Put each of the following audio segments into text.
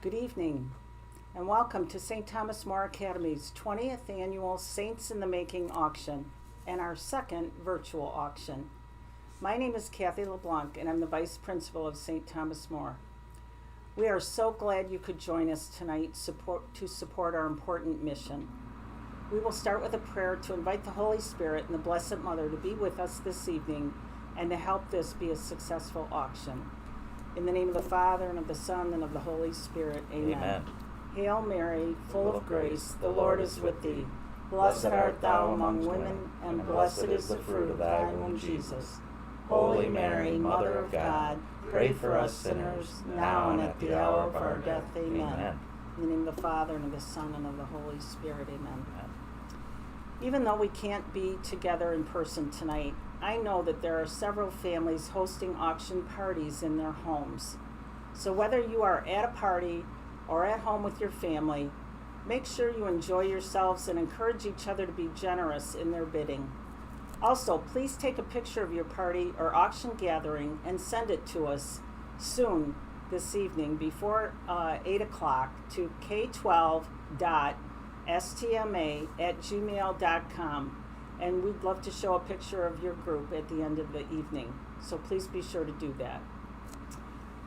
Good evening, and welcome to St. Thomas More Academy's 20th Annual Saints in the Making auction and our second virtual auction. My name is Kathy LeBlanc, and I'm the Vice Principal of St. Thomas More. We are so glad you could join us tonight to support our important mission. We will start with a prayer to invite the Holy Spirit and the Blessed Mother to be with us this evening and to help this be a successful auction. In the name of the Father, and of the Son, and of the Holy Spirit, amen. Amen. Hail Mary, full of grace, the Lord is with thee. Blessed art thou among women, and blessed is the fruit of thy womb, Jesus. Holy Mary, Mother of God, pray for us sinners, now and at the hour of our death, amen. In the name of the Father, and of the Son, and of the Holy Spirit, amen. Even though we can't be together in person tonight, I know that there are several families hosting auction parties in their homes. So whether you are at a party or at home with your family, make sure you enjoy yourselves and encourage each other to be generous in their bidding. Also, please take a picture of your party or auction gathering and send it to us soon this evening before 8 o'clock to k12.stma@gmail.com. And we'd love to show a picture of your group at the end of the evening. So please be sure to do that.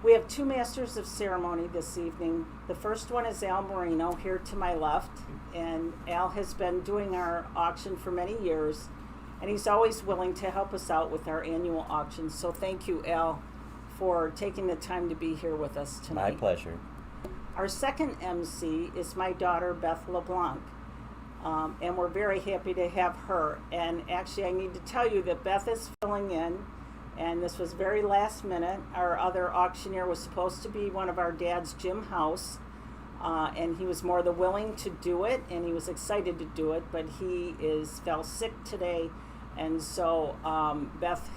We have two masters of ceremony this evening. The first one is Al Marino, here to my left. And Al has been doing our auction for many years, and he's always willing to help us out with our annual auctions. So thank you, Al, for taking the time to be here with us tonight. My pleasure. Our second MC is my daughter, Beth LeBlanc. And we're very happy to have her. And actually, I need to tell you that Beth is filling in, and this was very last minute. Our other auctioneer was supposed to be one of our dad's, Jim House, and he was more than willing to do it, and he was excited to do it, but he fell sick today, and so Beth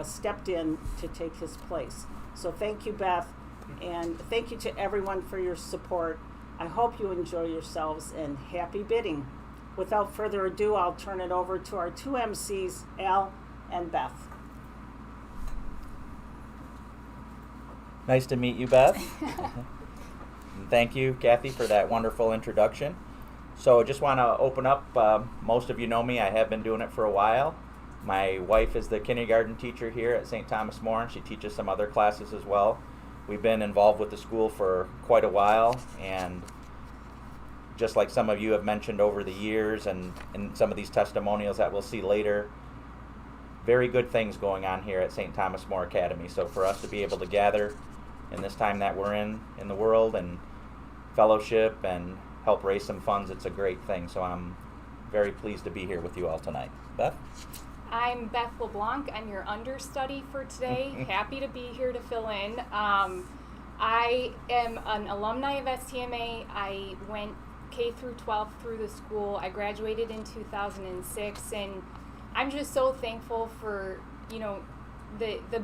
stepped in to take his place. So thank you, Beth, and thank you to everyone for your support. I hope you enjoy yourselves, and happy bidding. Without further ado, I'll turn it over to our two MCs, Al and Beth. Nice to meet you, Beth. Thank you, Kathy, for that wonderful introduction. So just want to open up. Most of you know me. I have been doing it for a while. My wife is the kindergarten teacher here at St. Thomas More, and she teaches some other classes as well. We've been involved with the school for quite a while, and just like some of you have mentioned over the years and in some of these testimonials that we'll see later, very good things going on here at St. Thomas More Academy. So for us to be able to gather in this time that we're in the world and fellowship and help raise some funds, it's a great thing. So I'm very pleased to be here with you all tonight. Beth? I'm Beth LeBlanc. I'm your understudy for today. Happy to be here to fill in. I am an alumni of STMA. I went K through 12 through the school. I graduated in 2006, and I'm just so thankful for, the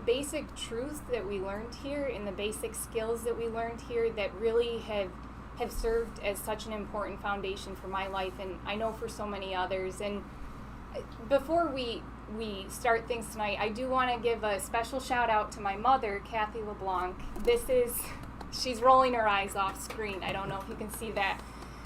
basic truths that we learned here and the basic skills that we learned here that really have served as such an important foundation for my life, and I know for so many others. And before we start things tonight, I do want to give a special shout out to my mother, Kathy LeBlanc. She's rolling her eyes off screen. I don't know if you can see that.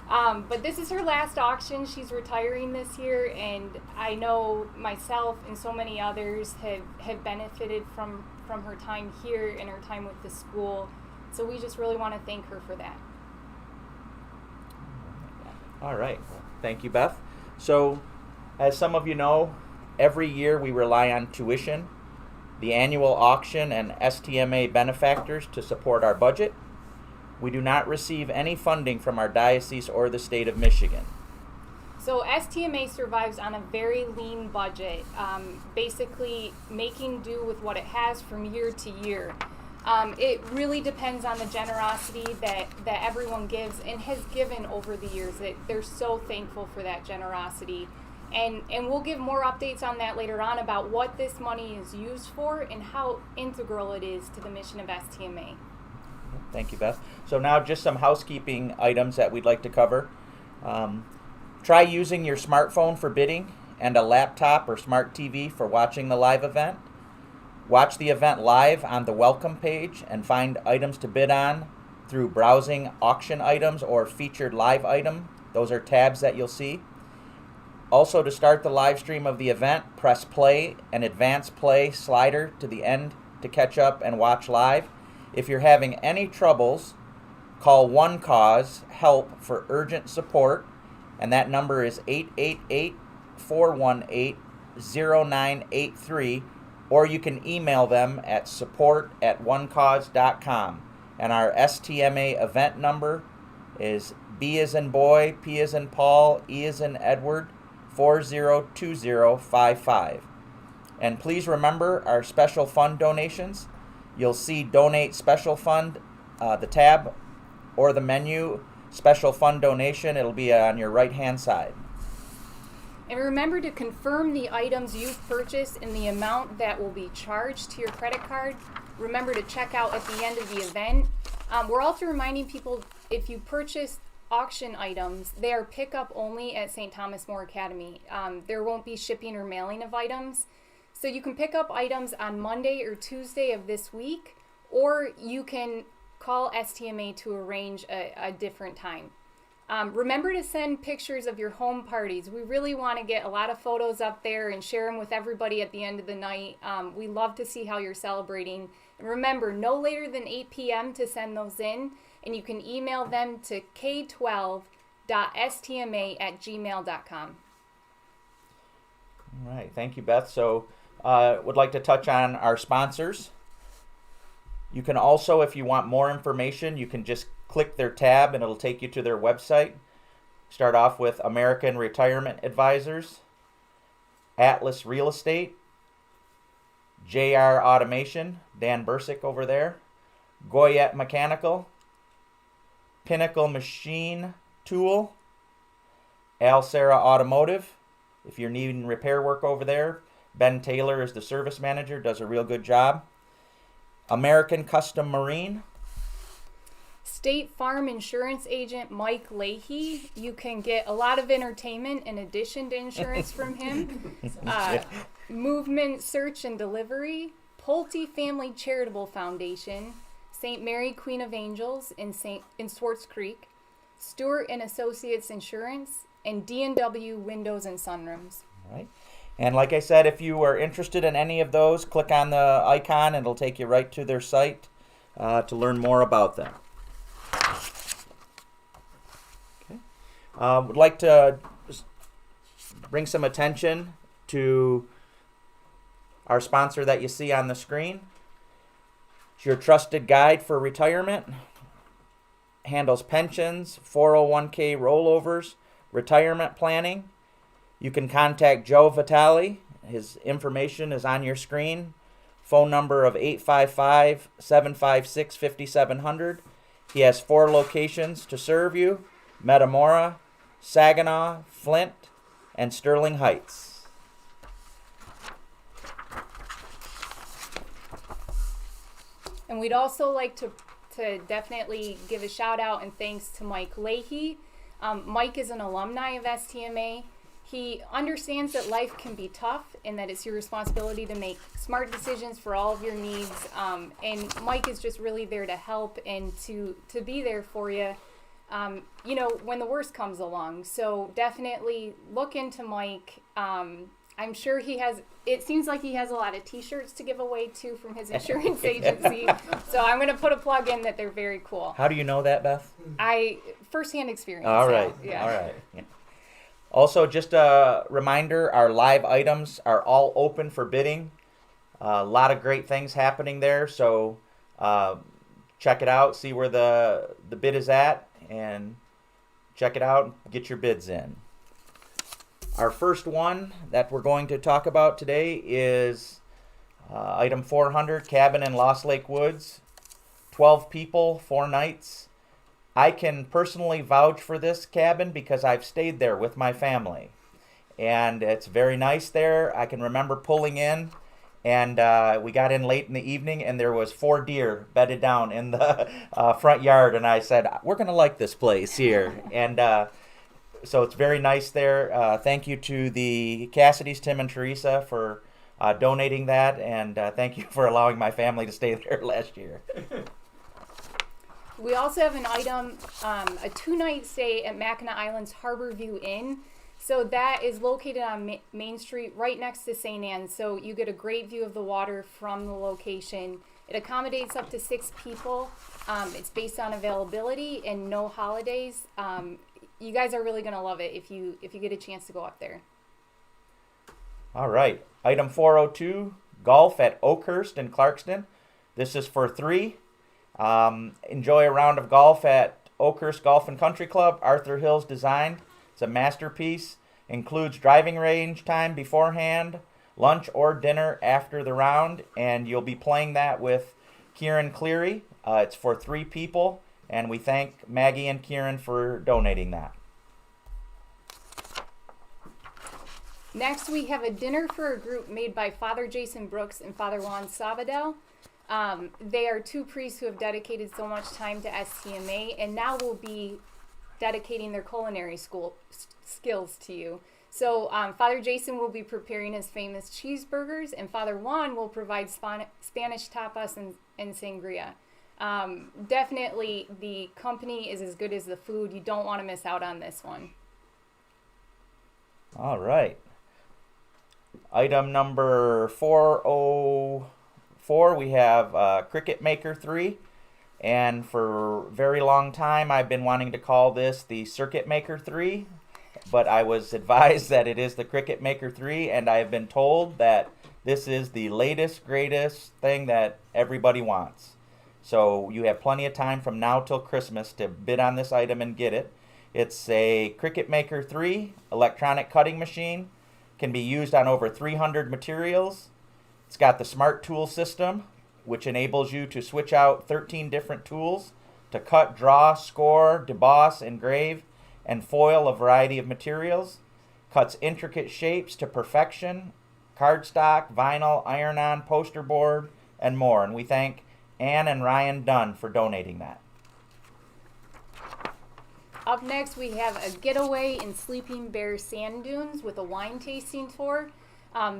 But this is her last auction. She's retiring this year, and I know myself and so many others have benefited from her time here and her time with the school. So we just really want to thank her for that. All right. Well, thank you, Beth. So as some of you know, every year we rely on tuition, the annual auction, and STMA benefactors to support our budget. We do not receive any funding from our diocese or the state of Michigan. So STMA survives on a very lean budget, basically making do with what it has from year to year. It really depends on the generosity that everyone gives and has given over the years. They're so thankful for that generosity. And we'll give more updates on that later on about what this money is used for and how integral it is to the mission of STMA. Thank you, Beth. So now just some housekeeping items that we'd like to cover. Try using your smartphone for bidding and a laptop or smart TV for watching the live event. Watch the event live on the welcome page and find items to bid on through browsing auction items or featured live item. Those are tabs that you'll see. Also, to start the live stream of the event, press play and advance play slider to the end to catch up and watch live. If you're having any troubles, call One Cause Help for urgent support, and that number is 888-418-0983, or you can email them at support@onecause.com. And our STMA event number is B as in boy, P as in Paul, E as in Edward, 402055. And please remember our special fund donations. You'll see Donate Special Fund, the tab or the menu, Special Fund Donation. It'll be on your right-hand side. And remember to confirm the items you've purchased and the amount that will be charged to your credit card. Remember to check out at the end of the event. We're also reminding people, if you purchase auction items, they are pickup only at St. Thomas More Academy. There won't be shipping or mailing of items. So you can pick up items on Monday or Tuesday of this week, or you can call STMA to arrange a different time. Remember to send pictures of your home parties. We really want to get a lot of photos up there and share them with everybody at the end of the night. We love to see how you're celebrating. And remember, no later than 8 p.m. to send those in, and you can email them to k12.stma@gmail.com. All right, thank you, Beth. So would like to touch on our sponsors. You can also, if you want more information, you can just click their tab and it'll take you to their website. Start off with American Retirement Advisors, Atlas Real Estate, JR Automation, Dan Bursick over there, Goyette Mechanical, Pinnacle Machine Tool, Alcera Automotive. If you're needing repair work over there, Ben Taylor is the service manager, does a real good job. American Custom Marine. State Farm Insurance Agent Mike Leahy. You can get a lot of entertainment in addition to insurance from him. Movement Search and Delivery, Pulte Family Charitable Foundation, St. Mary Queen of Angels in Swartz Creek, Stewart and Associates Insurance, and D&W Windows and Sunrooms. All right. And like I said, if you are interested in any of those, click on the icon and it'll take you right to their site to learn more about them. Okay. Would like to bring some attention to our sponsor that you see on the screen. It's your trusted guide for retirement. Handles pensions, 401k rollovers, retirement planning. You can contact Joe Vitale. His information is on your screen. Phone number of 855-756-5700. He has 4 locations to serve you: Metamora, Saginaw, Flint, and Sterling Heights. And we'd also like to definitely give a shout out and thanks to Mike Leahy. Mike is an alumni of STMA. He understands that life can be tough and that it's your responsibility to make smart decisions for all of your needs. And Mike is just really there to help and to be there for you, when the worst comes along. So definitely look into Mike. I'm sure it seems like he has a lot of t-shirts to give away too from his insurance agency. So I'm going to put a plug in that they're very cool. How do you know that, Beth? Firsthand experience. All right. So, yeah. All right. Yeah. Also, just a reminder, our live items are all open for bidding. A lot of great things happening there. So check it out, see where the bid is at, and check it out and get your bids in. Our first one that we're going to talk about today is item 400, cabin in Lost Lake Woods. 12 people, 4 nights. I can personally vouch for this cabin because I've stayed there with my family. And it's very nice there. I can remember pulling in, and we got in late in the evening, and there was 4 deer bedded down in the front yard. And I said, we're going to like this place here. And so it's very nice there. Thank you to the Cassidys, Tim and Teresa, for donating that. And thank you for allowing my family to stay there last year. We also have an item, a 2-night stay at Mackinac Island's Harborview Inn. So that is located on Main Street right next to St. Anne's. So you get a great view of the water from the location. It accommodates up to 6 people. It's based on availability and no holidays. You guys are really going to love it if you get a chance to go up there. All right. Item 402, golf at Oakhurst in Clarkston. This is for 3. Enjoy a round of golf at Oakhurst Golf and Country Club. Arthur Hill's design. It's a masterpiece. Includes driving range time beforehand, lunch or dinner after the round, and you'll be playing that with Kieran Cleary. It's for 3 people, and we thank Maggie and Kieran for donating that. Next, we have a dinner for a group made by Father Jason Brooks and Father Juan Sabadell. They are 2 priests who have dedicated so much time to STMA, and now will be dedicating their culinary skills to you. So Father Jason will be preparing his famous cheeseburgers, and Father Juan will provide Spanish tapas and sangria. Definitely, the company is as good as the food. You don't want to miss out on this one. All right. Item number 404, we have Cricket Maker 3. And for a very long time, I've been wanting to call this the Circuit Maker 3. But I was advised that it is the Cricket Maker 3. And I have been told that this is the latest, greatest thing that everybody wants. So you have plenty of time from now till Christmas to bid on this item and get it. It's a Cricket Maker 3 electronic cutting machine. Can be used on over 300 materials. It's got the Smart Tool system, which enables you to switch out 13 different tools to cut, draw, score, deboss, engrave, and foil a variety of materials. Cuts intricate shapes to perfection, cardstock, vinyl, iron-on, poster board, and more. And we thank Ann and Ryan Dunn for donating that. Up next, we have a getaway in Sleeping Bear Sand Dunes with a wine tasting tour.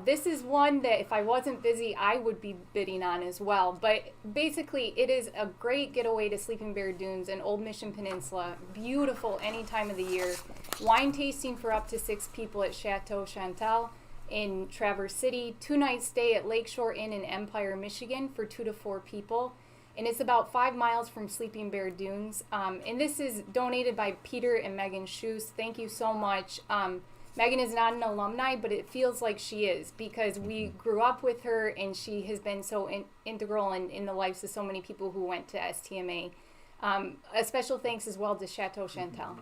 This is one that if I wasn't busy, I would be bidding on as well. But basically, it is a great getaway to Sleeping Bear Dunes and Old Mission Peninsula. Beautiful any time of the year. Wine tasting for up to 6 people at Chateau Chantal in Traverse City. 2-night stay at Lakeshore Inn in Empire, Michigan for 2 to 4 people. And it's about 5 miles from Sleeping Bear Dunes. And this is donated by Peter and Megan Schuss. Thank you so much. Megan is not an alumni, but it feels like she is because we grew up with her and she has been so integral in the lives of so many people who went to STMA. A special thanks as well to Chateau Chantal.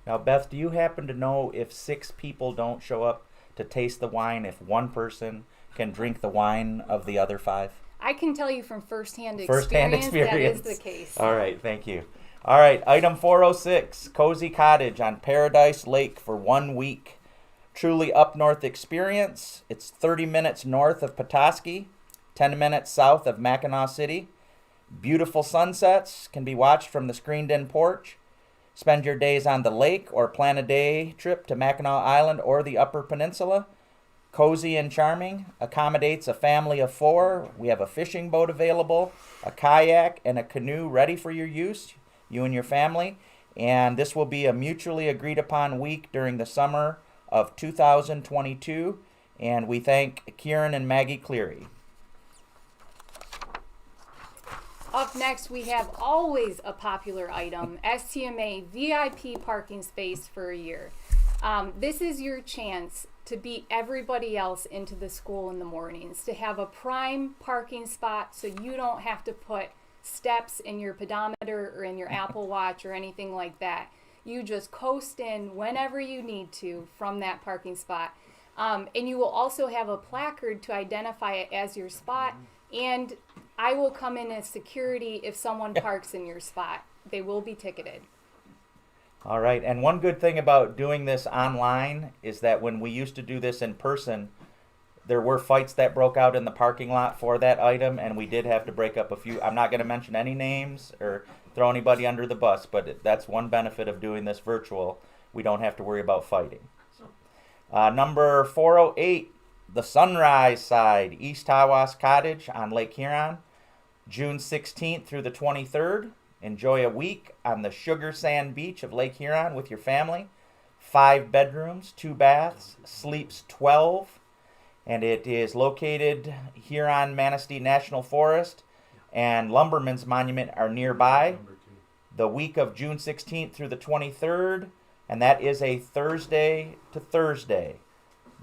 Now, Beth, do you happen to know if 6 people don't show up to taste the wine, if 1 person can drink the wine of the other 5? I can tell you from firsthand experience. that is the case. All right, thank you. All right, item 406, Cozy Cottage on Paradise Lake for 1 week. Truly up north experience. It's 30 minutes north of Petoskey, 10 minutes south of Mackinac City. Beautiful sunsets can be watched from the screened-in porch. Spend your days on the lake or plan a day trip to Mackinac Island or the Upper Peninsula. Cozy and charming, accommodates a family of 4. We have a fishing boat available, a kayak, and a canoe ready for your use, you and your family. And this will be a mutually agreed upon week during the summer of 2022. And we thank Kieran and Maggie Cleary. Up next, we have always a popular item, STMA VIP parking space for a year. This is your chance to beat everybody else into the school in the mornings, to have a prime parking spot so you don't have to put steps in your pedometer or in your Apple Watch or anything like that. You just coast in whenever you need to from that parking spot. And you will also have a placard to identify it as your spot, and I will come in as security if someone parks in your spot. They will be ticketed. All right, and one good thing about doing this online is that when we used to do this in person, there were fights that broke out in the parking lot for that item, and we did have to break up a few. I'm not going to mention any names or throw anybody under the bus, but that's one benefit of doing this virtual. We don't have to worry about fighting. Number 408, the Sunrise Side, East Tawas Cottage on Lake Huron, June 16th through the 23rd. Enjoy a week on the Sugar Sand Beach of Lake Huron with your family. 5 bedrooms, 2 baths, sleeps 12, and it is located here on Manistee National Forest, and Lumberman's Monument are nearby. The week of June 16th through the 23rd, and that is a Thursday to Thursday,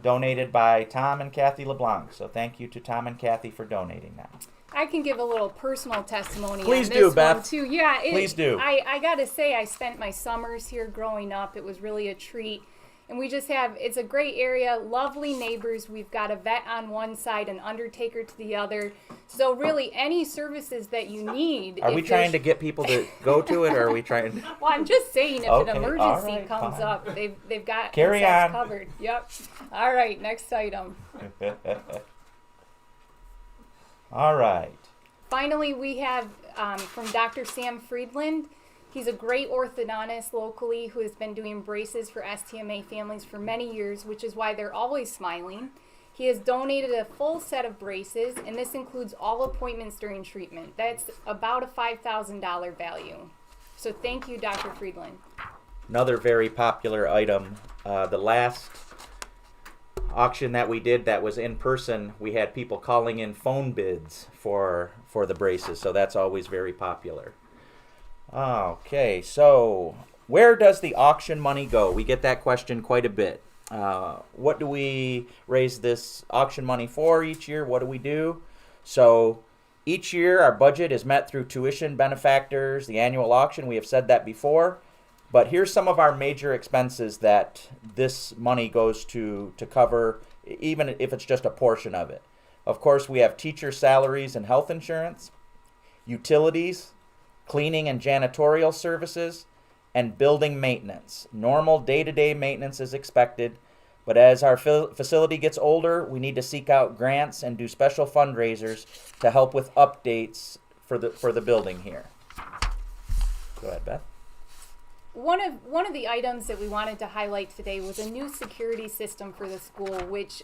donated by Tom and Kathy LeBlanc. So thank you to Tom and Kathy for donating that. I can give a little personal testimony Please on do, this Beth. one too. Yeah, Please do. I gotta say, I spent my summers here growing up. It was really a treat. And we just have, it's a great area, lovely neighbors. We've got a vet on one side, an undertaker to the other. So really, any services that you need. Are we trying to get people to go to it, or are we trying? Well, I'm just saying, if Okay, an all emergency right, comes fine. up, they've got Carry insects on. covered. Yep. All right, next item. All right. Finally, we have from Dr. Sam Friedland. He's a great orthodontist locally who has been doing braces for STMA families for many years, which is why they're always smiling. He has donated a full set of braces, and this includes all appointments during treatment. That's about a $5,000 value. So thank you, Dr. Friedland. Another very popular item. The last auction that we did that was in person, we had people calling in phone bids for the braces, so that's always very popular. Okay, so where does the auction money go? We get that question quite a bit. What do we raise this auction money for each year? What do we do? So each year our budget is met through tuition, benefactors, the annual auction. We have said that before. But here's some of our major expenses that this money goes to cover, even if it's just a portion of it. Of course, we have teacher salaries and health insurance, utilities, cleaning and janitorial services, and building maintenance. Normal day-to-day maintenance is expected, but as our facility gets older, we need to seek out grants and do special fundraisers to help with updates for the building here. Go ahead, Beth. One of the items that we wanted to highlight today was a new security system for the school, which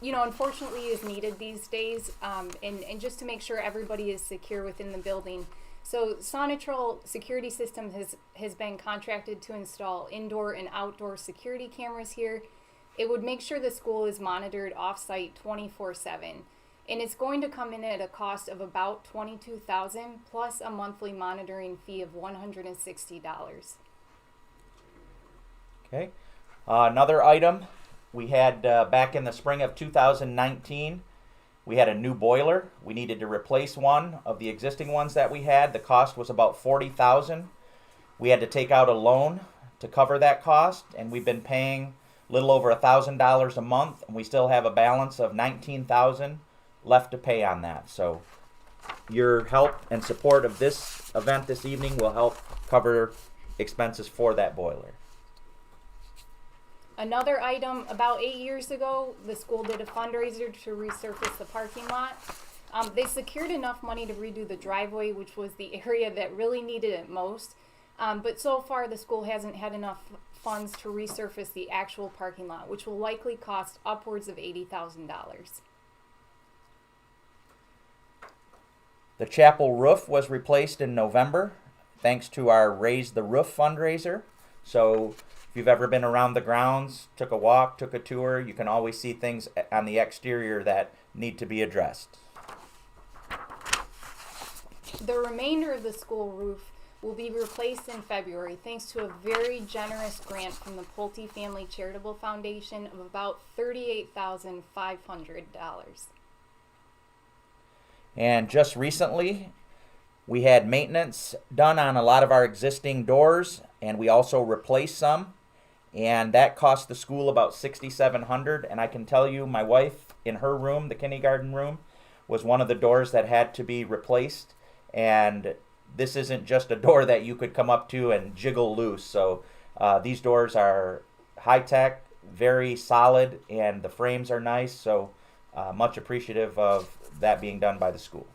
unfortunately is needed these days, and just to make sure everybody is secure within the building. So Sonitrol Security System has been contracted to install indoor and outdoor security cameras here. It would make sure the school is monitored off-site 24/7. And it's going to come in at a cost of about $22,000 plus a monthly monitoring fee of $160. Okay. Another item we had back in the spring of 2019. We had a new boiler. We needed to replace one of the existing ones that we had. The cost was about $40,000. We had to take out a loan to cover that cost, and we've been paying a little over $1,000 a month, and we still have a balance of $19,000 left to pay on that. So your help and support of this event this evening will help cover expenses for that boiler. Another item, about 8 years ago, the school did a fundraiser to resurface the parking lot. They secured enough money to redo the driveway, which was the area that really needed it most. But so far, the school hasn't had enough funds to resurface the actual parking lot, which will likely cost upwards of $80,000. The chapel roof was replaced in November thanks to our Raise the Roof fundraiser. So if you've ever been around the grounds, took a walk, took a tour, you can always see things on the exterior that need to be addressed. The remainder of the school roof will be replaced in February thanks to a very generous grant from the Pulte Family Charitable Foundation of about $38,500. And just recently, we had maintenance done on a lot of our existing doors, and we also replaced some. And that cost the school about $6,700. And I can tell you, my wife, in her room, the kindergarten room, was one of the doors that had to be replaced. And this isn't just a door that you could come up to and jiggle loose. So these doors are high-tech, very solid, and the frames are nice. So much appreciative of that being done by the school.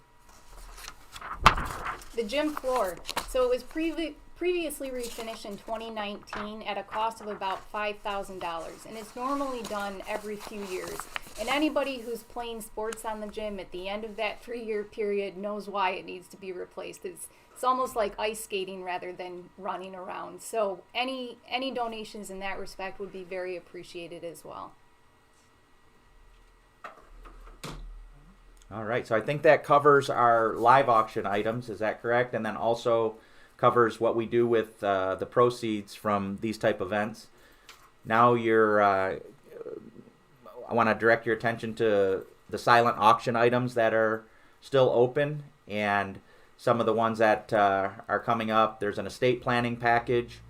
The gym floor. So it was previously refinished in 2019 at a cost of about $5,000, and it's normally done every few years. And anybody who's playing sports on the gym at the end of that 3-year period knows why it needs to be replaced. It's almost like ice skating rather than running around. So any donations in that respect would be very appreciated as well. All right, so I think that covers our live auction items. Is that correct? And then also covers what we do with the proceeds from these type events. Now I want to direct your attention to the silent auction items that are still open and some of the ones that are coming up. There's an estate planning package,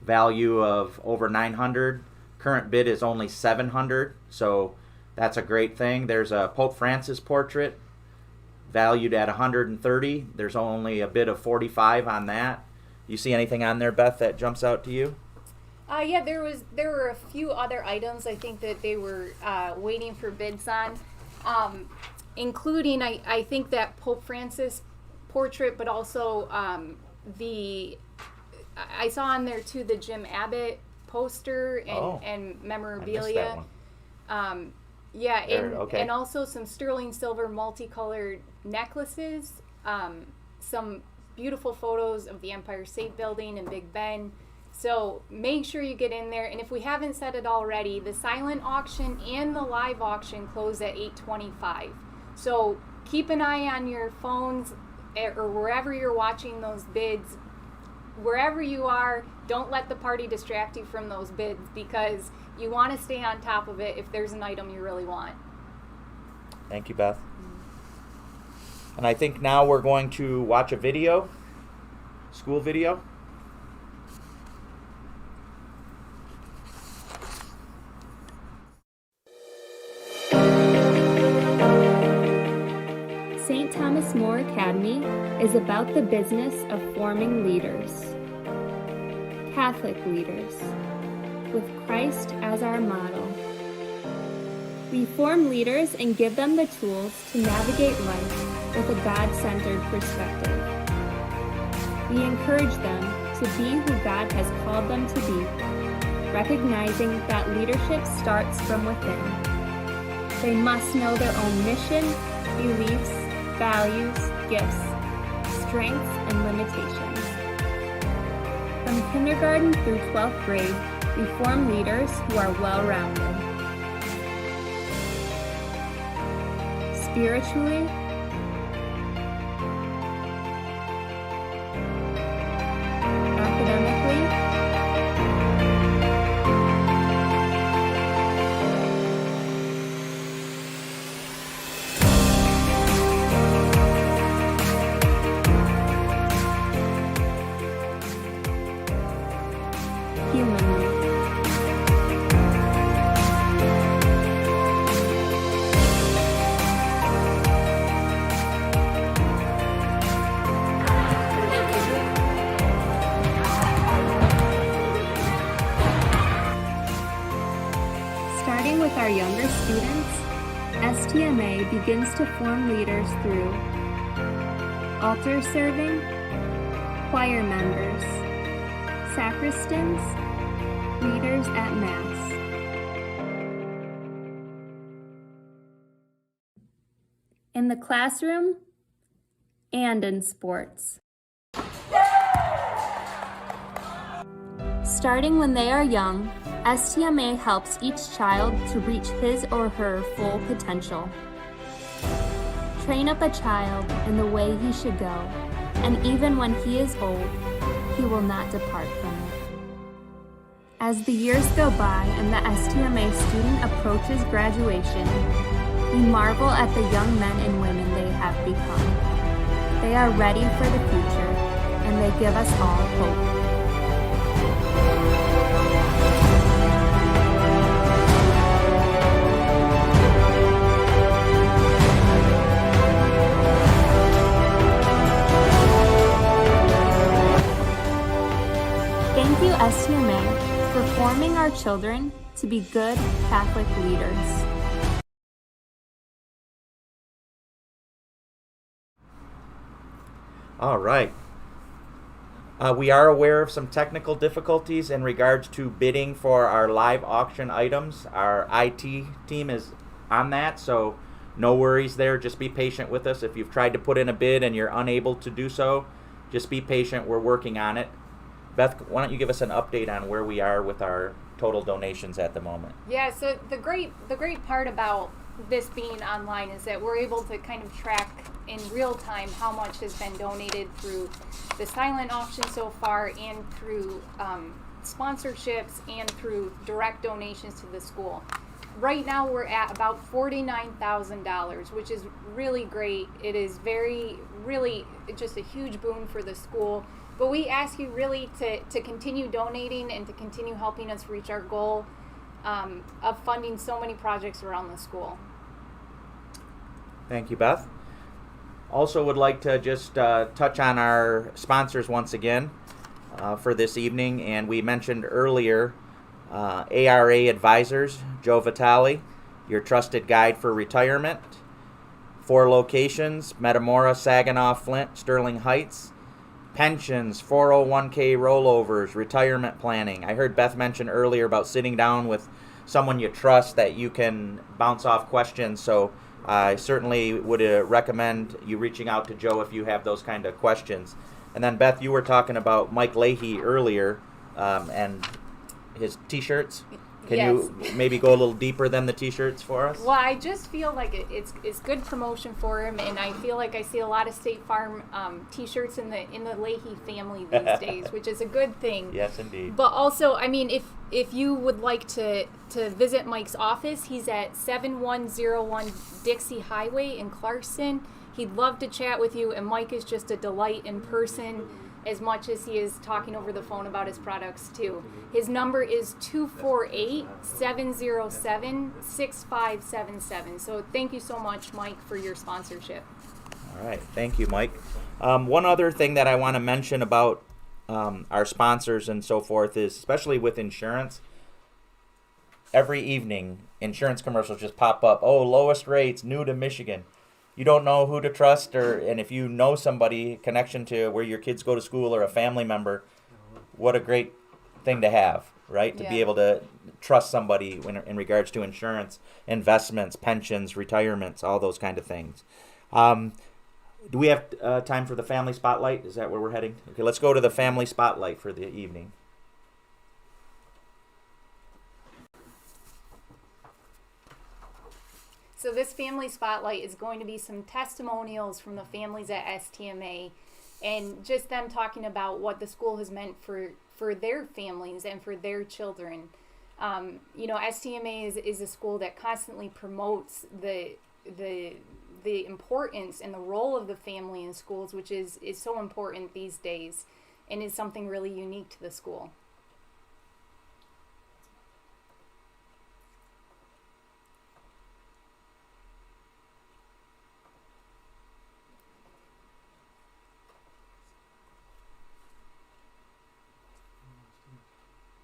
value of over $900. Current bid is only $700, so that's a great thing. There's a Pope Francis portrait valued at $130. There's only a bid of $45 on that. You see anything on there, Beth, that jumps out to you? Yeah, there were a few other items I think that they were waiting for bids on, including I think that Pope Francis portrait, but also I saw on there too the Jim Abbott poster and memorabilia. I missed that one. Yeah, Okay. and also some sterling silver multicolored necklaces, some beautiful photos of the Empire State Building and Big Ben. So make sure you get in there. And if we haven't said it already, the silent auction and the live auction close at 8:25. So keep an eye on your phones or wherever you're watching those bids. Wherever you are, don't let the party distract you from those bids, because you want to stay on top of it if there's an item you really want. Thank you, Beth. And I think now we're going to watch a video, school video. St. Thomas More Academy is about the business of forming leaders, Catholic leaders, with Christ as our model. We form leaders and give them the tools to navigate life with a God-centered perspective. We encourage them to be who God has called them to be, recognizing that leadership starts from within. They must know their own mission, beliefs, values, gifts, strengths, and limitations. From kindergarten through 12th grade, we form leaders who are well-rounded. Spiritually, academically, humanly. Starting with our younger students, STMA begins to form leaders through altar serving, choir members, sacristans, leaders at Mass. In the classroom and in sports. Starting when they are young, STMA helps each child to reach his or her full potential. Train up a child in the way he should go, and even when he is old, he will not depart from it. As the years go by and the STMA student approaches graduation, we marvel at the young men and women they have become. They are ready for the future, and they give us all hope. Thank you, STMA, for forming our children to be good Catholic leaders. All right. We are aware of some technical difficulties in regards to bidding for our live auction items. Our IT team is on that, so no worries there. Just be patient with us. If you've tried to put in a bid and you're unable to do so, just be patient. We're working on it. Beth, why don't you give us an update on where we are with our total donations at the moment? Yeah, so the great part about this being online is that we're able to kind of track in real time how much has been donated through the silent auction so far, and through sponsorships, and through direct donations to the school. Right now we're at about $49,000, which is really great. It is really just a huge boon for the school. But we ask you really to continue donating and to continue helping us reach our goal of funding so many projects around the school. Thank you, Beth. Also would like to just touch on our sponsors once again for this evening. And we mentioned earlier ARA Advisors, Joe Vitale, your trusted guide for retirement. 4 locations: Metamora, Saginaw, Flint, Sterling Heights. Pensions, 401k rollovers, retirement planning. I heard Beth mention earlier about sitting down with someone you trust that you can bounce off questions. So I certainly would recommend you reaching out to Joe if you have those kind of questions. And then Beth, you were talking about Mike Leahy earlier and his t-shirts. Can you maybe go a little deeper than the t-shirts for us? Well, I just feel like it's good promotion for him, and I feel like I see a lot of State Farm t-shirts in the Leahy family these days, which is a good thing. Yes, indeed. But also, I mean, if you would like to visit Mike's office, he's at 7101 Dixie Highway in Clarkson. He'd love to chat with you, and Mike is just a delight in person, as much as he is talking over the phone about his products too. His number is 248-707-6577. So thank you so much, Mike, for your sponsorship. All right, thank you, Mike. One other thing that I want to mention about our sponsors and so forth is, especially with insurance, every evening insurance commercials just pop up. Oh, lowest rates, new to Michigan. You don't know who to trust, and if you know somebody, connection to where your kids go to school or a family member, what a great thing to have, right? To be able to trust somebody in regards to insurance, investments, pensions, retirements, all those kind of things. Do we have time for the family spotlight? Is that where we're heading? Okay, let's go to the family spotlight for the evening. So this family spotlight is going to be some testimonials from the families at STMA, and just them talking about what the school has meant for their families and for their children. STMA is a school that constantly promotes the importance and the role of the family in schools, which is so important these days, and is something really unique to the school.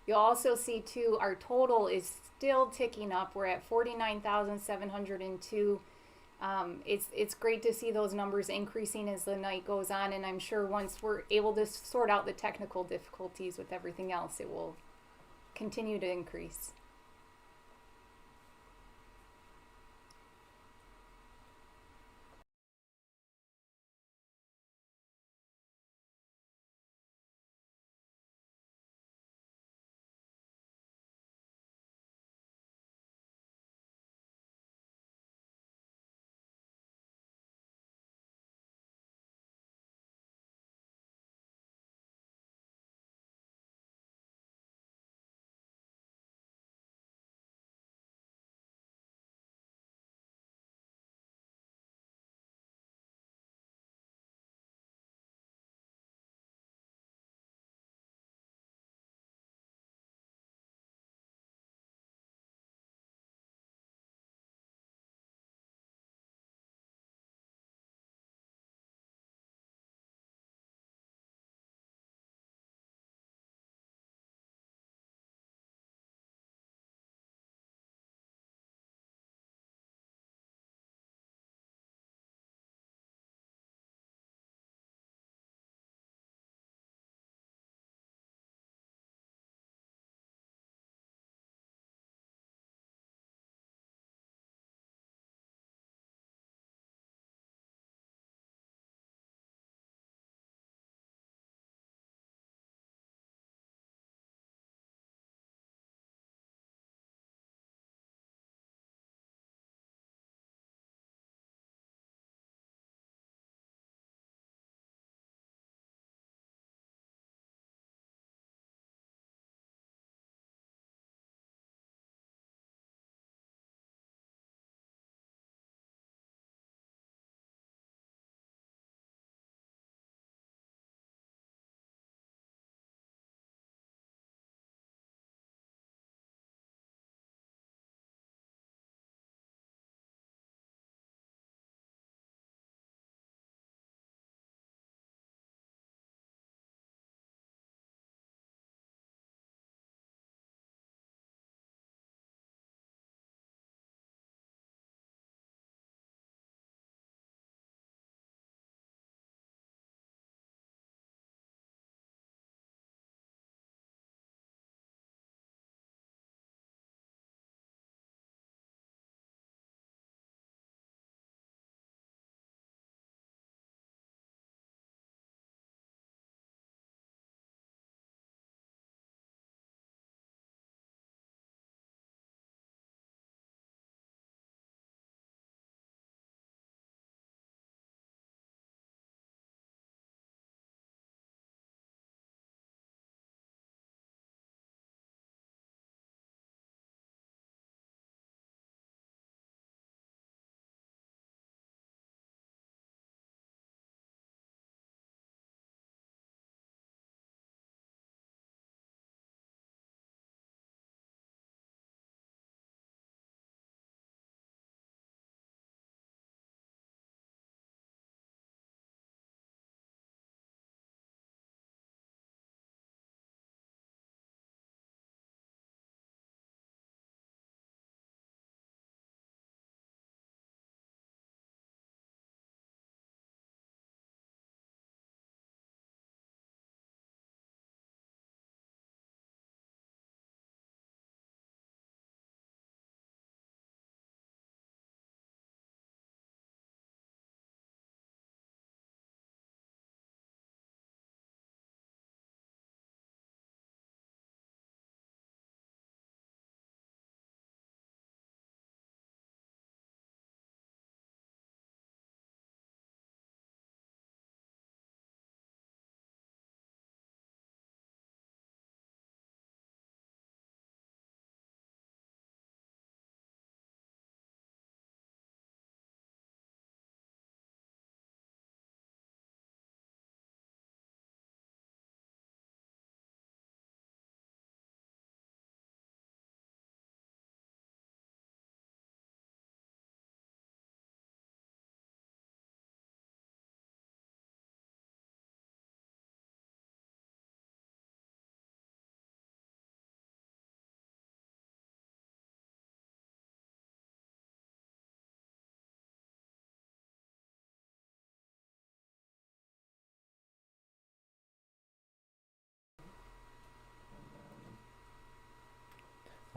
You'll also see too, our total is still ticking up. We're at 49,702. It's great to see those numbers increasing as the night goes on, and I'm sure once we're able to sort out the technical difficulties with everything else, it will continue to increase.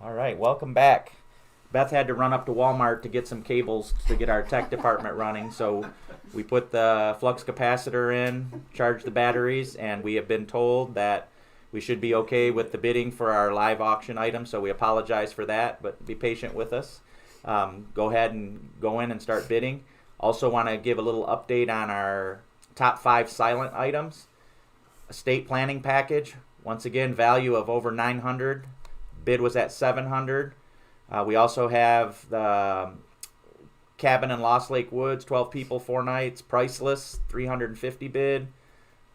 All right, welcome back. Beth had to run up to Walmart to get some cables to get our tech department running, so we put the flux capacitor in, charged the batteries, and we have been told that we should be okay with the bidding for our live auction item, so we apologize for that, but be patient with us. Go ahead and go in and start bidding. Also want to give a little update on our top 5 silent items. Estate planning package, once again, value of over $900. Bid was at $700. We also have the cabin in Lost Lake Woods, 12 people, 4 nights, priceless, $350 bid.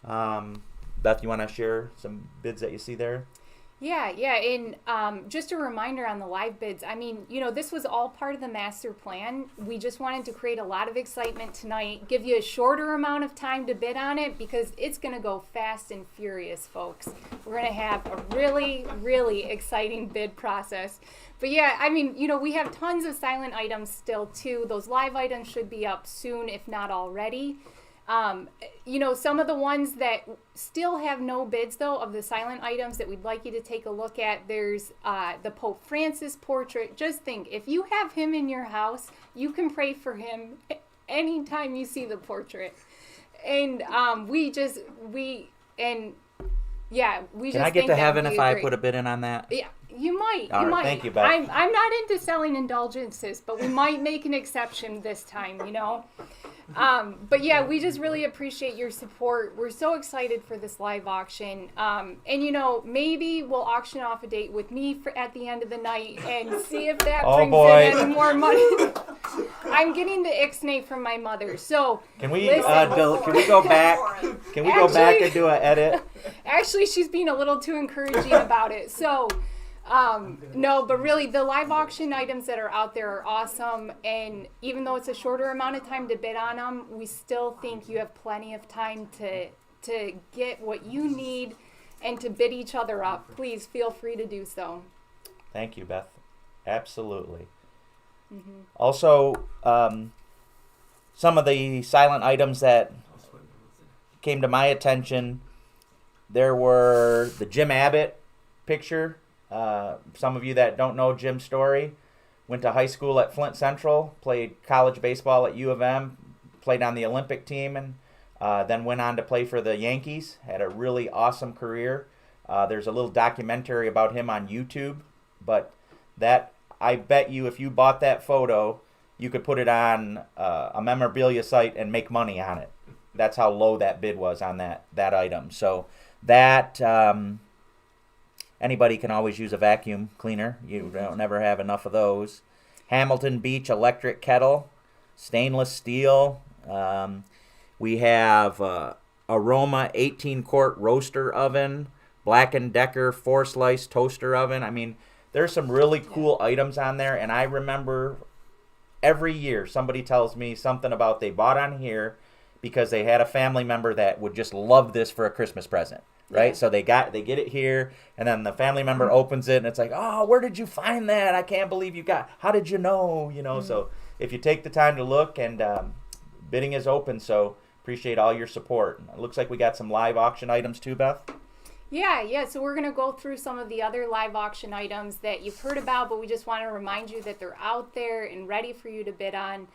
Beth, you want to share some bids that you see there? Yeah, and just a reminder on the live bids, I mean, this was all part of the master plan. We just wanted to create a lot of excitement tonight, give you a shorter amount of time to bid on it because it's going to go fast and furious, folks. We're going to have a really, really exciting bid process. But yeah, I mean, we have tons of silent items still too. Those live items should be up soon, if not already. Some of the ones that still have no bids, though, of the silent items that we'd like you to take a look at, there's the Pope Francis portrait. Just think, if you have him in your house, you can pray for him anytime you see the portrait. And we just Can I get to heaven if I put a bid in on that? Yeah, you might. All you right, might. thank you, Beth. I'm not into selling indulgences, but we might make an exception this time, But yeah, we just really appreciate your support. We're so excited for this live auction. And maybe we'll auction off a date with me at the end of the night and see if that brings in any more money. I'm getting the ixnay from my mother. So can we go back? Can we go back and do an edit? Actually, she's being a little too encouraging about it. So no, but really the live auction items that are out there are awesome. And even though it's a shorter amount of time to bid on them, we still think you have plenty of time to get what you need and to bid each other up. Please feel free to do so. Thank you, Beth. Absolutely. Mm-hmm. Also, some of the silent items that came to my attention, there were the Jim Abbott picture. Some of you that don't know Jim's story, went to high school at Flint Central, played college baseball at U of M, played on the Olympic team, and then went on to play for the Yankees, had a really awesome career. There's a little documentary about him on YouTube, but that, I bet you if you bought that photo, you could put it on a memorabilia site and make money on it. That's how low that bid was on that item. So that... anybody can always use a vacuum cleaner. You don't never have enough of those. Hamilton Beach electric kettle, stainless steel. We have Aroma 18-quart roaster oven, Black & Decker 4-slice toaster oven. I mean, there's some really cool items on there, and I remember every year somebody tells me something about they bought on here because they had a family member that would just love this for a Christmas present. Right, yeah. So they get it here, and then the family member opens it, and it's like, oh, where did you find that? I can't believe you got. How did you know? So if you take the time to look, and bidding is open, so appreciate all your support. It looks like we got some live auction items too, Beth. Yeah. So we're gonna go through some of the other live auction items that you've heard about, but we just want to remind you that they're out there and ready for you to bid on.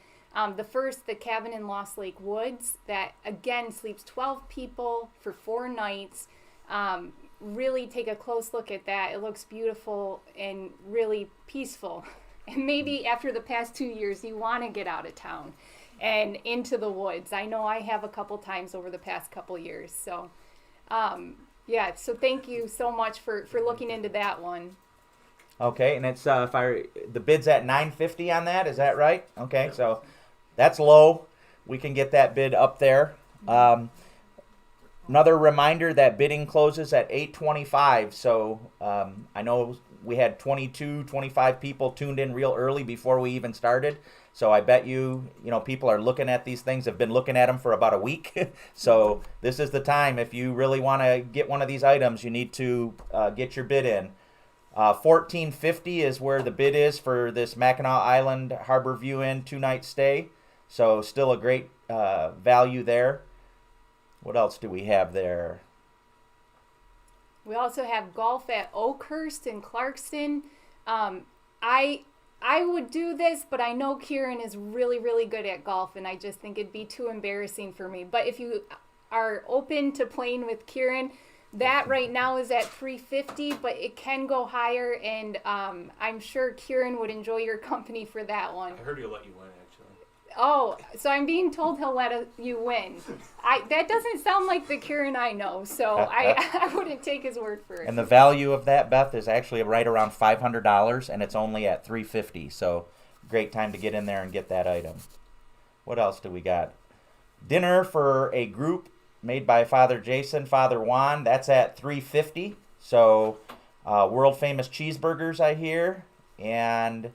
The first, the cabin in Lost Lake Woods, that again sleeps 12 people for 4 nights. Really take a close look at that. It looks beautiful and really peaceful. And maybe after the past 2 years, you want to get out of town and into the woods. I know I have a couple times over the past couple years. So, so thank you so much for looking into that one. Okay, and it's the bid's at $950 on that. Is that right? Okay, yeah. So that's low. We can get that bid up there. Another reminder that bidding closes at 8:25. So I know we had 25 people tuned in real early before we even started. So I bet people are looking at these things, have been looking at them for about a week. So this is the time. If you really want to get one of these items, you need to get your bid in. $14.50 is where the bid is for this Mackinac Island Harbor View Inn 2-night stay. So still a great value there. What else do we have there? We also have golf at Oakhurst and Clarkston. I would do this, but I know Kieran is really, really good at golf, and I just think it'd be too embarrassing for me. But if you are open to playing with Kieran, that right now is at $350, but it can go higher, and I'm sure Kieran would enjoy your company for that one. I heard he'll let you win, actually. Oh, so I'm being told he'll let you win. That doesn't sound like the Kieran I know, so I wouldn't take his word for it. And the value of that, Beth, is actually right around $500, and it's only at $350. So great time to get in there and get that item. What else do we got? Dinner for a group made by Father Jason, Father Juan. That's at $350. So world famous cheeseburgers, I hear, and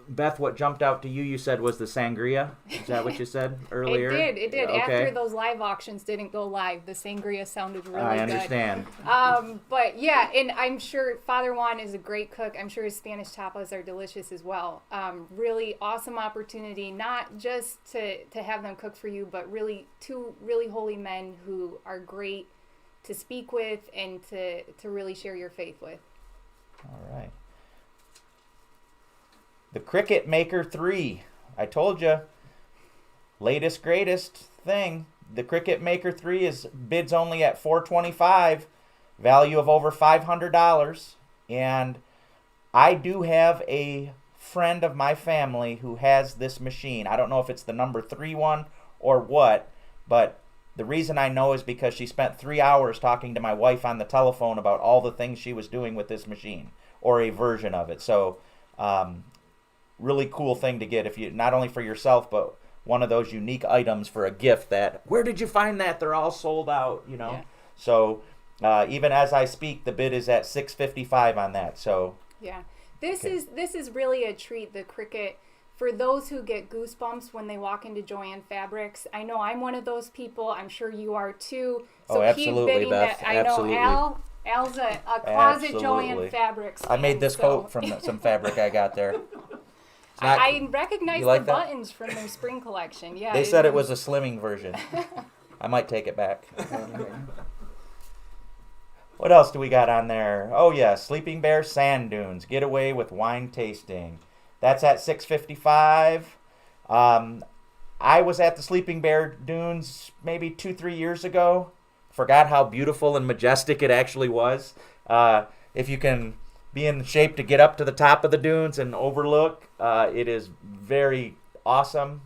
Beth, what jumped out to you, you said, was the sangria. Is that what you said earlier? It did. Okay. After those live auctions didn't go live, the sangria sounded really good. I understand. But yeah, and I'm sure Father Juan is a great cook. I'm sure his Spanish tapas are delicious as well. Really awesome opportunity, not just to have them cook for you, but really two really holy men who are great to speak with and to really share your faith with. All right. The Cricket Maker 3. I told you, latest greatest thing. The Cricket Maker 3 is bids only at $425, value of over $500. And I do have a friend of my family who has this machine. I don't know if it's the number 3 one or what, but the reason I know is because she spent 3 hours talking to my wife on the telephone about all the things she was doing with this machine, or a version of it. So, really cool thing to get, if you, not only for yourself, but one of those unique items for a gift that, where did you find that? They're all sold out, you know. Yeah. So even as I speak, the bid is at $655 on that. So yeah, this is really a treat. The Cricket, for those who get goosebumps when they walk into Joann Fabrics. I know I'm one of those people. I'm sure you are too. So absolutely, keep bidding, Beth. that. I know Al's a closet Joann Fabrics fan, I made this coat from some fabric I got there. I recognize like the that? buttons from their spring collection. Yeah, they said it was a slimming version. I might take it back. What else do we got on there? Oh yeah, Sleeping Bear Sand Dunes Getaway with Wine Tasting. That's at $655. I was at the Sleeping Bear Dunes maybe 2-3 years ago. Forgot how beautiful and majestic it actually was. If you can be in shape to get up to the top of the dunes and overlook, it is very awesome.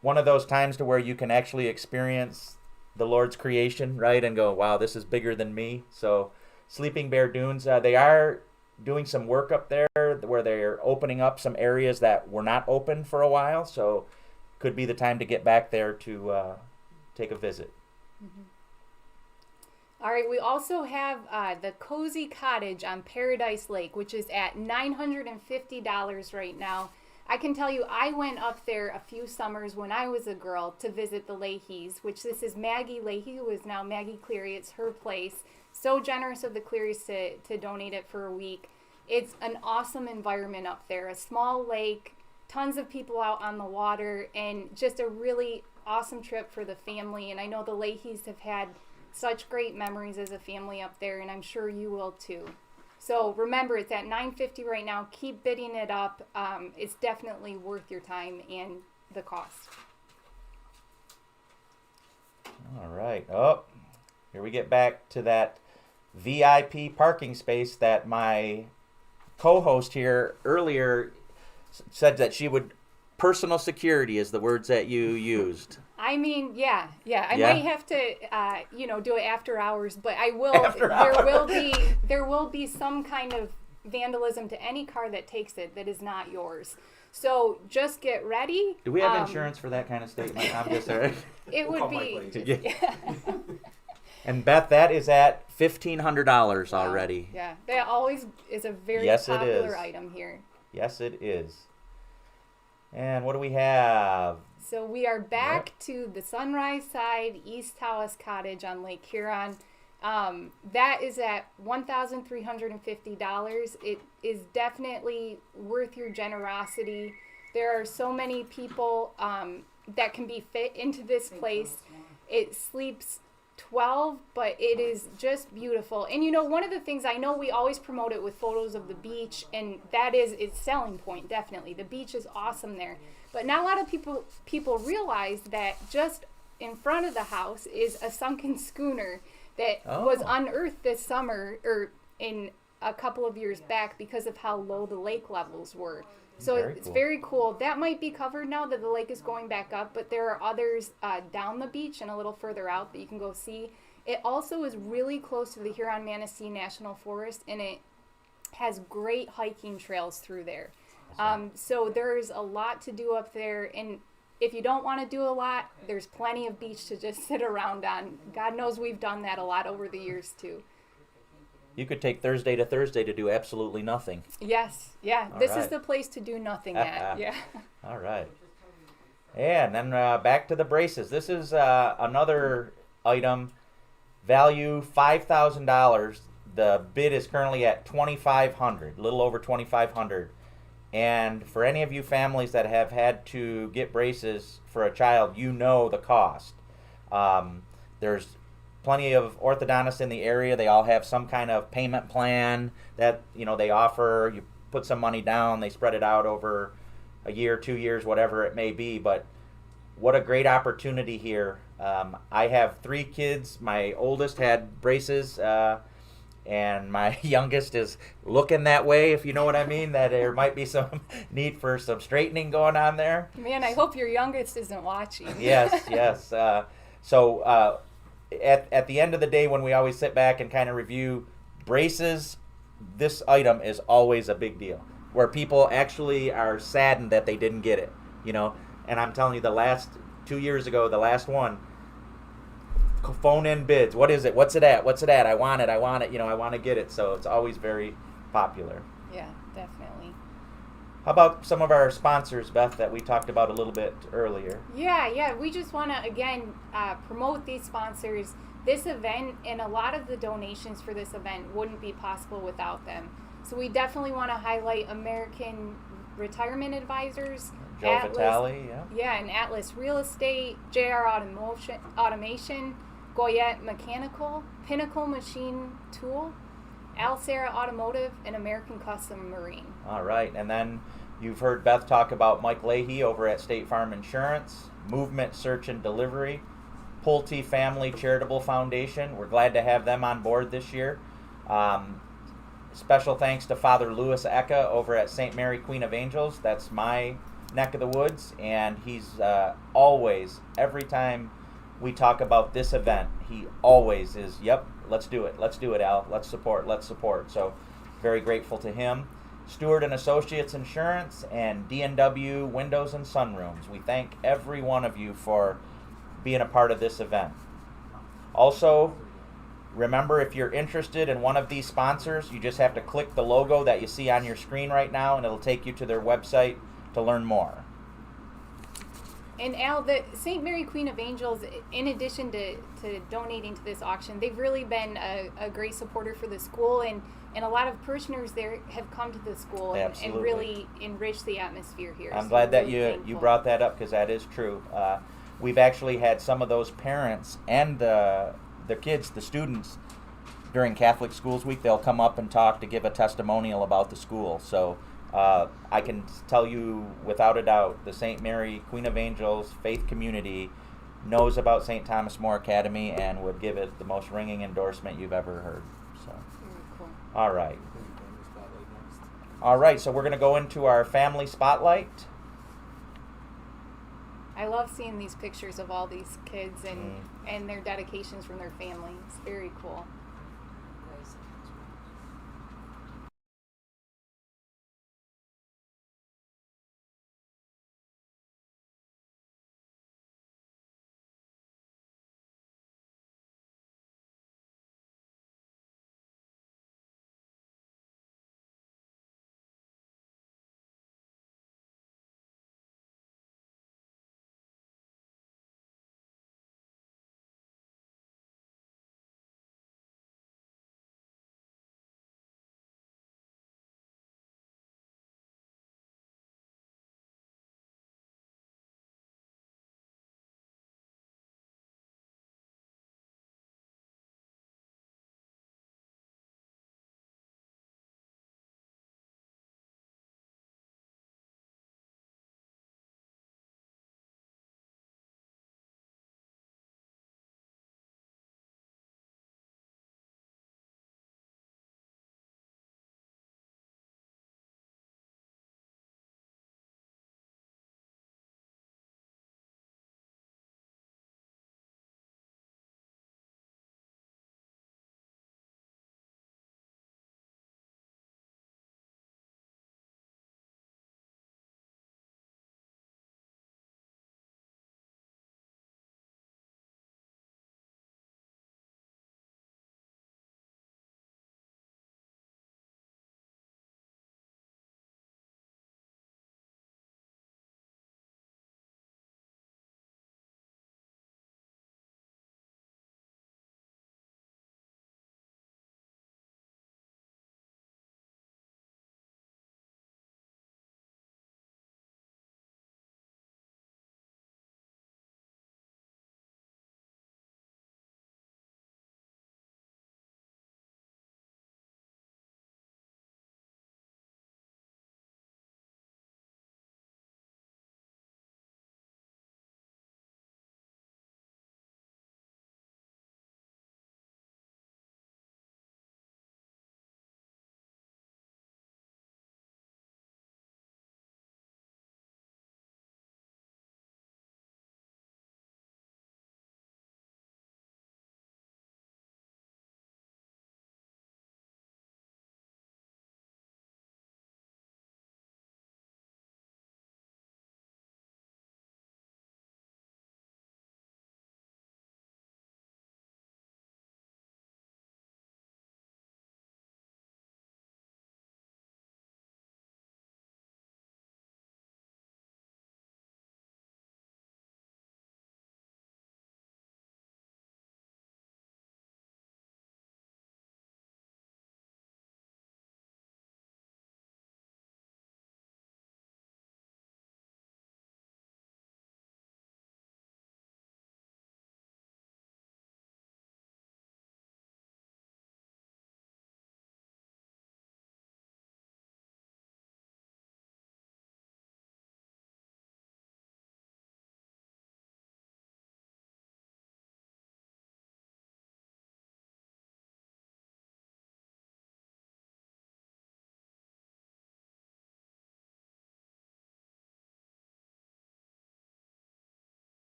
One of those times to where you can actually experience the Lord's creation, right, and go, wow, this is bigger than me. So Sleeping Bear Dunes, they are doing some work up there where they're opening up some areas that were not open for a while, so could be the time to get back there to take a visit. Mm-hmm. All right, we also have the Cozy Cottage on Paradise Lake, which is at $950 right now. I can tell you, I went up there a few summers when I was a girl to visit the Leahys, which this is Maggie Leahy, who is now Maggie Cleary. It's her place. So generous of the Clearys to donate it for a week. It's an awesome environment up there, a small lake, tons of people out on the water, and just a really awesome trip for the family. And I know the Leahys have had such great memories as a family up there, and I'm sure you will too. So remember, it's at $950 right now. Keep bidding it up. It's definitely worth your time and the cost. All right. Oh, here we get back to that VIP parking space that my co-host here earlier said that she would. Personal security is the words that you used. I mean, yeah. I might have to, do it after hours, but I will. There will be some kind of vandalism to any car that takes it that is not yours. So just get ready. Do we have insurance for that kind of statement? I'm just It would be. And Beth, that is at $1,500 already. Yeah, that always is a very popular item here. Yes, it is. And what do we have? So we are back to the Sunrise Side East Tawas Cottage on Lake Huron. That is at $1,350. It is definitely worth your generosity. There are so many people that can be fit into this place. It sleeps 12, but it is just beautiful. And you know, one of the things, I know we always promote it with photos of the beach, and that is its selling point, definitely. The beach is awesome there. But not a lot of people realize that just in front of the house is a sunken schooner that was unearthed this summer, or in a couple of years back, because of how low the lake levels were. So it's very cool. That might be covered now that the lake is going back up, but there are others down the beach and a little further out that you can go see. It also is really close to the Huron-Manistee National Forest, and it has great hiking trails through there. So there's a lot to do up there, and if you don't want to do a lot, there's plenty of beach to just sit around on. God knows we've done that a lot over the years too. You could take Thursday to Thursday to do absolutely nothing. Yes, yeah. All This right. is the place to do nothing at. Yeah. All right. Yeah, and then back to the braces. This is another item, value $5,000. The bid is currently at $2,500, a little over $2,500. And for any of you families that have had to get braces for a child, you know the cost. There's plenty of orthodontists in the area. They all have some kind of payment plan that they offer. You put some money down, they spread it out over a year, 2 years, whatever it may be. But what a great opportunity here. I have 3 kids. My oldest had braces, and my youngest is looking that way, if you know what I mean, that there might be some need for some straightening going on there. Man, I hope your youngest isn't watching. Yes. So at the end of the day, when we always sit back and kind of review braces, this item is always a big deal, where people actually are saddened that they didn't get it, And I'm telling you, the last 2 years ago, the last one, phone in bids. What is it? What's it at? I want it. I want to get it. So it's always very popular. Yeah, definitely. How about some of our sponsors, Beth, that we talked about a little bit earlier? Yeah. We just want to, again, promote these sponsors. This event and a lot of the donations for this event wouldn't be possible without them. So we definitely want to highlight American Retirement Advisors, Joe Atlas, Vitale, yeah, and Atlas Real Estate, JR Automation, Goyette Mechanical, Pinnacle Machine Tool, Alcera Automotive, and American Custom Marine. All right, and then you've heard Beth talk about Mike Leahy over at State Farm Insurance, Movement Search and Delivery, Pulte Family Charitable Foundation. We're glad to have them on board this year. Special thanks to Father Louis Ecka over at St. Mary Queen of Angels. That's my neck of the woods, and he's always, every time we talk about this event, he always is, yep, let's do it, Al, let's support. So very grateful to him. Stewart and Associates Insurance and D&W Windows and Sunrooms. We thank every one of you for being a part of this event. Also, remember, if you're interested in one of these sponsors, you just have to click the logo that you see on your screen right now, and it'll take you to their website to learn more. And Al, the St. Mary Queen of Angels, in addition to donating to this auction, they've really been a great supporter for the school, and a lot of parishioners there have come to the school and really enriched the atmosphere here. I'm glad that you brought that up, because that is true. We've actually had some of those parents and the kids, the students, during Catholic Schools Week, they'll come up and talk to give a testimonial about the school. So I can tell you without a doubt, the St. Mary Queen of Angels faith community knows about St. Thomas More Academy and would give it the most ringing endorsement you've ever heard. So, very cool. All right, so we're going to go into our family spotlight. I love seeing these pictures of all these kids and their dedications from their families. It's very cool.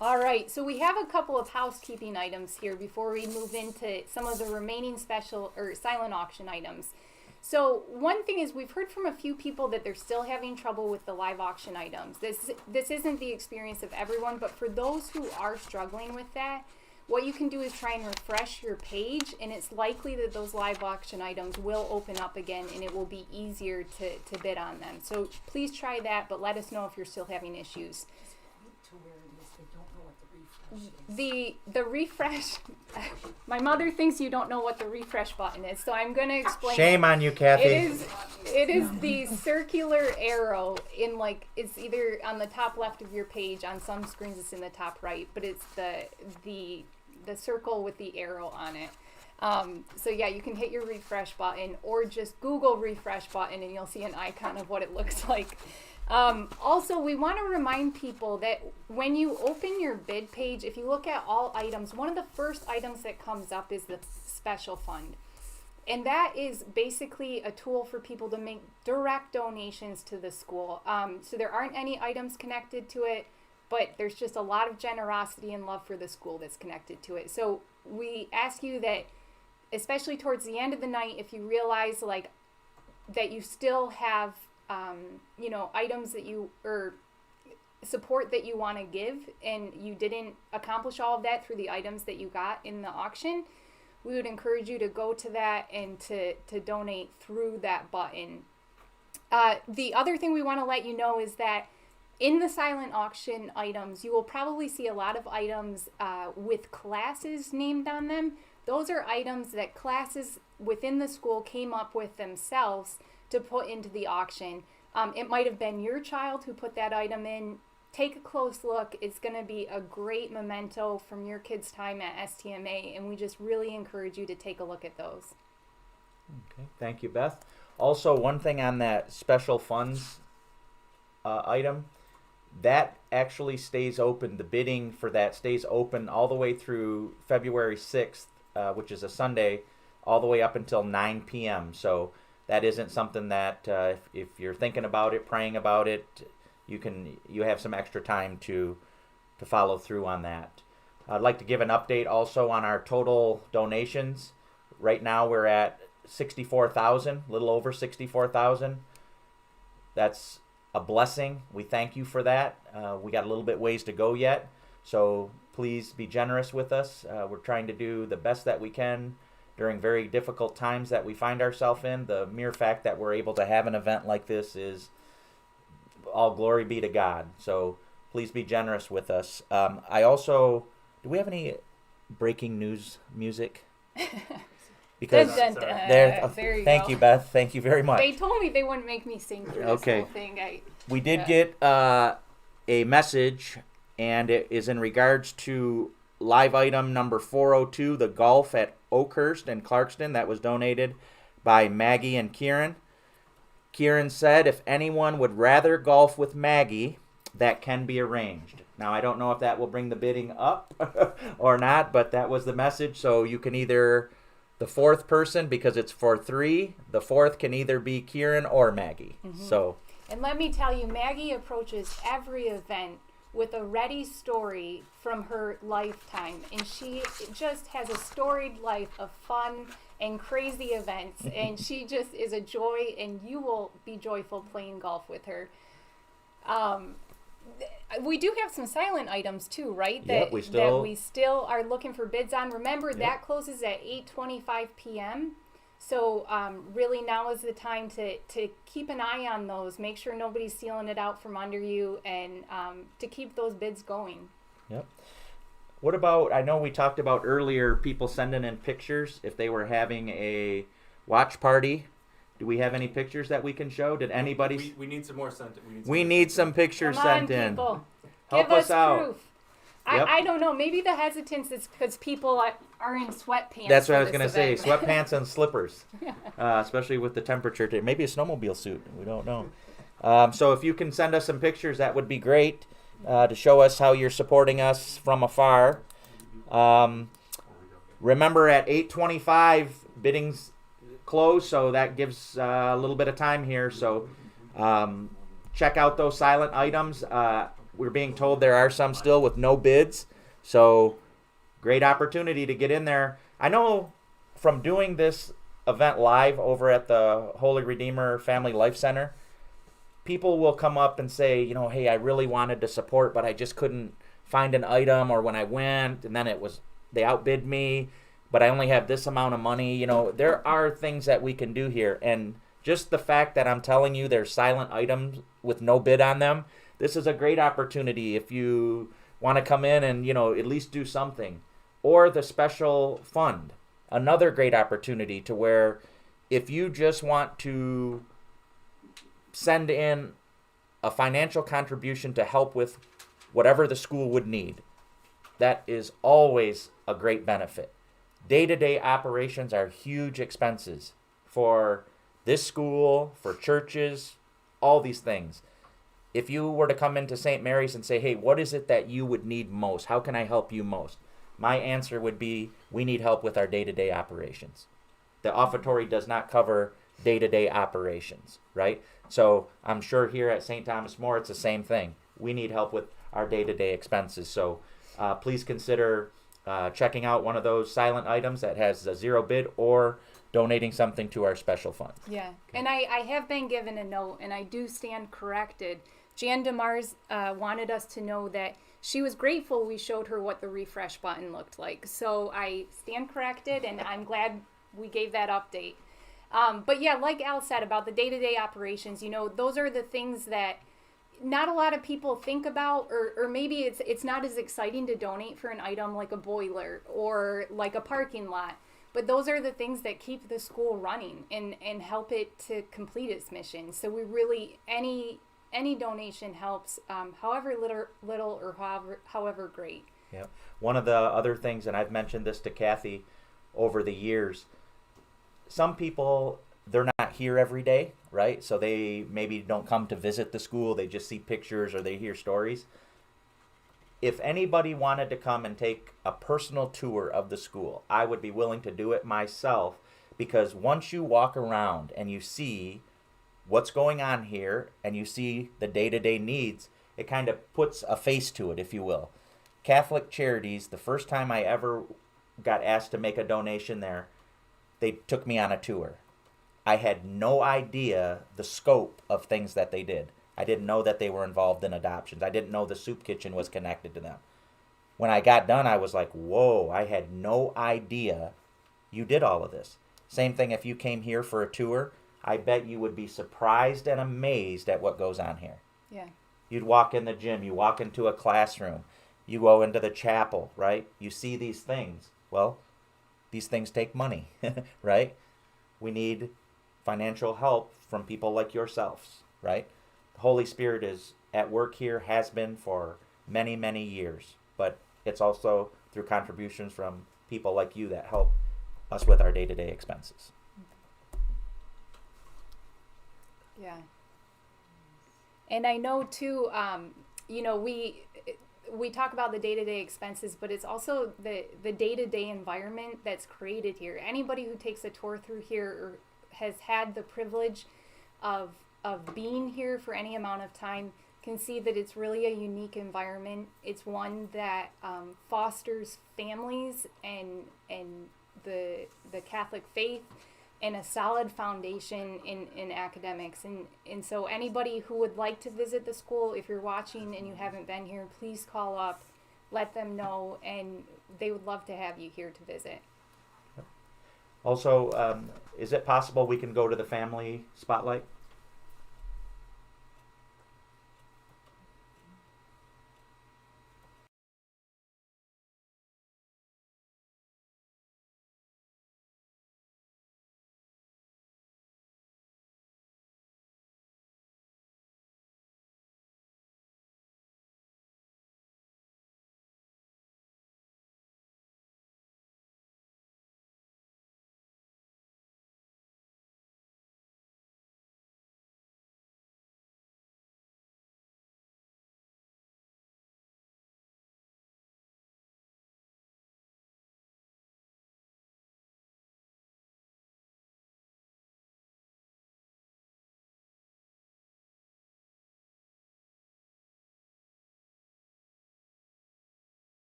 All right, so we have a couple of housekeeping items here before we move into some of the remaining special or silent auction items. So one thing is we've heard from a few people that they're still having trouble with the live auction items. This isn't the experience of everyone, but for those who are struggling with that, what you can do is try and refresh your page, and it's likely that those live auction items will open up again and it will be easier to bid on them. So please try that, but let us know if you're still having issues. To where it is, they don't know what the refresh is. The refresh, my mother thinks you don't know what the refresh button is, so I'm going to explain. Shame on you, Kathy. It is the circular arrow in, like, it's either on the top left of your page, on some screens it's in the top right, but it's the circle with the arrow on it. So yeah, you can hit your refresh button or just Google refresh button and you'll see an icon of what it looks like. Also, we want to remind people that when you open your bid page, if you look at all items, one of the first items that comes up is the special fund. And that is basically a tool for people to make direct donations to the school. So there aren't any items connected to it, but there's just a lot of generosity and love for the school that's connected to it. So we ask you that, especially towards the end of the night, if you realize like that you still have items that you, or support that you want to give and you didn't accomplish all of that through the items that you got in the auction, we would encourage you to go to that and to donate through that button. The other thing we want to let you know is that in the silent auction items, you will probably see a lot of items with classes named on them. Those are items that classes within the school came up with themselves to put into the auction. It might have been your child who put that item in. Take a close look. It's going to be a great memento from your kids' time at STMA, and we just really encourage you to take a look at those. Okay, thank you, Beth. Also, one thing on that special funds item, that actually stays open. The bidding for that stays open all the way through February 6th, which is a Sunday, all the way up until 9 p.m. So that isn't something that if you're thinking about it, praying about it, you have some extra time to follow through on that. I'd like to give an update also on our total donations. Right now we're at 64,000, a little over 64,000. That's a blessing. We thank you for that. We got a little bit ways to go yet, so please be generous with us. We're trying to do the best that we can during very difficult times that we find ourselves in. The mere fact that we're able to have an event like this is all glory be to God. So please be generous with us. I also, do we have any breaking news music? Because thank you, Beth. Thank you very much. They told me they wouldn't make me sing through this whole thing. We did get a message, and it is in regards to live item number 402, the golf at Oakhurst and Clarkston. That was donated by Maggie and Kieran. Kieran said if anyone would rather golf with Maggie, that can be arranged. Now, I don't know if that will bring the bidding up or not, but that was the message. So you can either, the fourth person, because it's for 3, the fourth can either be Kieran or Maggie. Mm-hmm. So, and let me tell you, Maggie approaches every event with a ready story from her lifetime, and she just has a storied life of fun and crazy events, and she just is a joy, and you will be joyful playing golf with her. We do have some silent items too, right? That we still are looking for bids on. Remember, that closes at 8:25 p.m. So really now is the time to keep an eye on those. Make sure nobody's stealing it out from under you, and to keep those bids going. Yep. What about, I know we talked about earlier people sending in pictures if they were having a watch party. Do we have any pictures that we can show? Did anybody? We need some more sent in. We need some pictures sent in. People. Help Give us out. Proof. Yep. I don't know. Maybe the hesitance is because people are in sweatpants. That's what I was going to say. Sweatpants and slippers, especially with the temperature. Maybe a snowmobile suit. We don't know. So if you can send us some pictures, that would be great to show us how you're supporting us from afar. Remember, at 8:25, bidding's closed, so that gives a little bit of time here. So check out those silent items. we're being told there are some still with no bids. So great opportunity to get in there. I know from doing this event live over at the Holy Redeemer Family Life Center, people will come up and say, hey, I really wanted to support, but I just couldn't find an item, or when I went and then they outbid me, but I only have this amount of money. There are things that we can do here. And just the fact that I'm telling you there's silent items with no bid on them, this is a great opportunity if you want to come in and, at least do something. Or the special fund, another great opportunity to where if you just want to send in a financial contribution to help with whatever the school would need, that is always a great benefit. Day-to-day operations are huge expenses for this school, for churches, all these things. If you were to come into St. Mary's and say, hey, what is it that you would need most? How can I help you most? My answer would be, we need help with our day-to-day operations. The offertory does not cover day-to-day operations, right? So I'm sure here at St. Thomas More, it's the same thing. We need help with our day-to-day expenses. So please consider checking out one of those silent items that has a zero bid, or donating something to our special fund. Yeah, okay. And I have been given a note, and I do stand corrected. Jan DeMars wanted us to know that she was grateful we showed her what the refresh button looked like. So I stand corrected, and I'm glad we gave that update. But yeah, like Al said about the day-to-day operations, those are the things that not a lot of people think about, or maybe it's not as exciting to donate for an item like a boiler or like a parking lot. But those are the things that keep the school running and help it to complete its mission. So we really, any donation helps, however little or however great. Yeah. One of the other things, and I've mentioned this to Kathy over the years, some people, they're not here every day, right? So they maybe don't come to visit the school. They just see pictures or they hear stories. If anybody wanted to come and take a personal tour of the school, I would be willing to do it myself, because once you walk around and you see what's going on here and you see the day-to-day needs, it kind of puts a face to it, if you will. Catholic Charities, the first time I ever got asked to make a donation there, they took me on a tour. I had no idea the scope of things that they did. I didn't know that they were involved in adoptions. I didn't know the soup kitchen was connected to them. When I got done, I was like, whoa, I had no idea you did all of this. Same thing if you came here for a tour, I bet you would be surprised and amazed at what goes on here. Yeah. You'd walk in the gym, you walk into a classroom, you go into the chapel, right? You see these things. Well, these things take money, right? We need financial help from people like yourselves, right? The Holy Spirit is at work here, has been for many, many years, but it's also through contributions from people like you that help us with our day-to-day expenses. Yeah. And I know too, we talk about the day-to-day expenses, but it's also the day-to-day environment that's created here. Anybody who takes a tour through here or has had the privilege of being here for any amount of time can see that it's really a unique environment. It's one that fosters families and the Catholic faith and a solid foundation in academics. And so anybody who would like to visit the school, if you're watching and you haven't been here, please call up, let them know, and they would love to have you here to visit. Also, is it possible we can go to the family spotlight?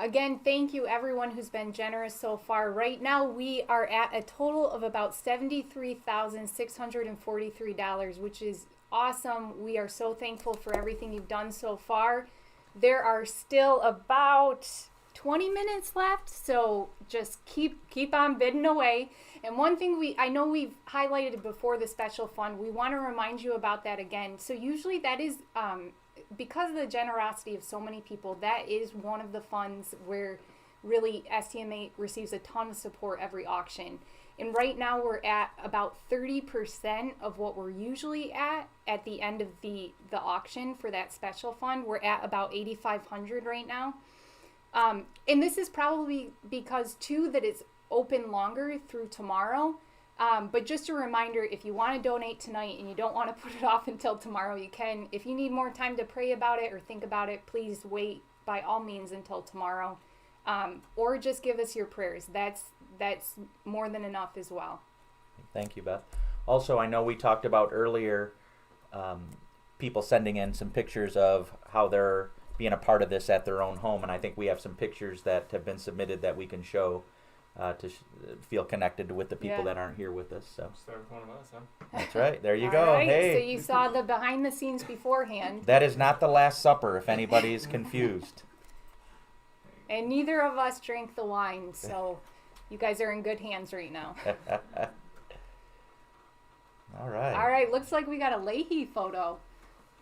Again, thank you everyone who's been generous so far. Right now we are at a total of about $73,643, which is awesome. We are so thankful for everything you've done so far. There are still about 20 minutes left, so just keep on bidding away. And one thing I know we've highlighted before the special fund, we want to remind you about that again. So usually that is because of the generosity of so many people, that is one of the funds where really STMA receives a ton of support every auction. And right now we're at about 30% of what we're usually at the end of the auction for that special fund. We're at about 8,500 right now. And this is probably because too that it's open longer through tomorrow. But just a reminder, if you want to donate tonight and you don't want to put it off until tomorrow, you can. If you need more time to pray about it or think about it, please wait by all means until tomorrow. Or just give us your prayers. That's more than enough as well. Thank you, Beth. Also, I know we talked about earlier people sending in some pictures of how they're being a part of this at their own home, and I think we have some pictures that have been submitted that we can show to feel connected with the people that aren't here with us. So start with one of us, huh? That's right. There you All go. right, Hey, so you saw the behind the scenes beforehand. that is not the Last Supper, if anybody's confused. And neither of us drank the wine, so you guys are in good hands right now. All right. All right, looks like we got a Leahy photo.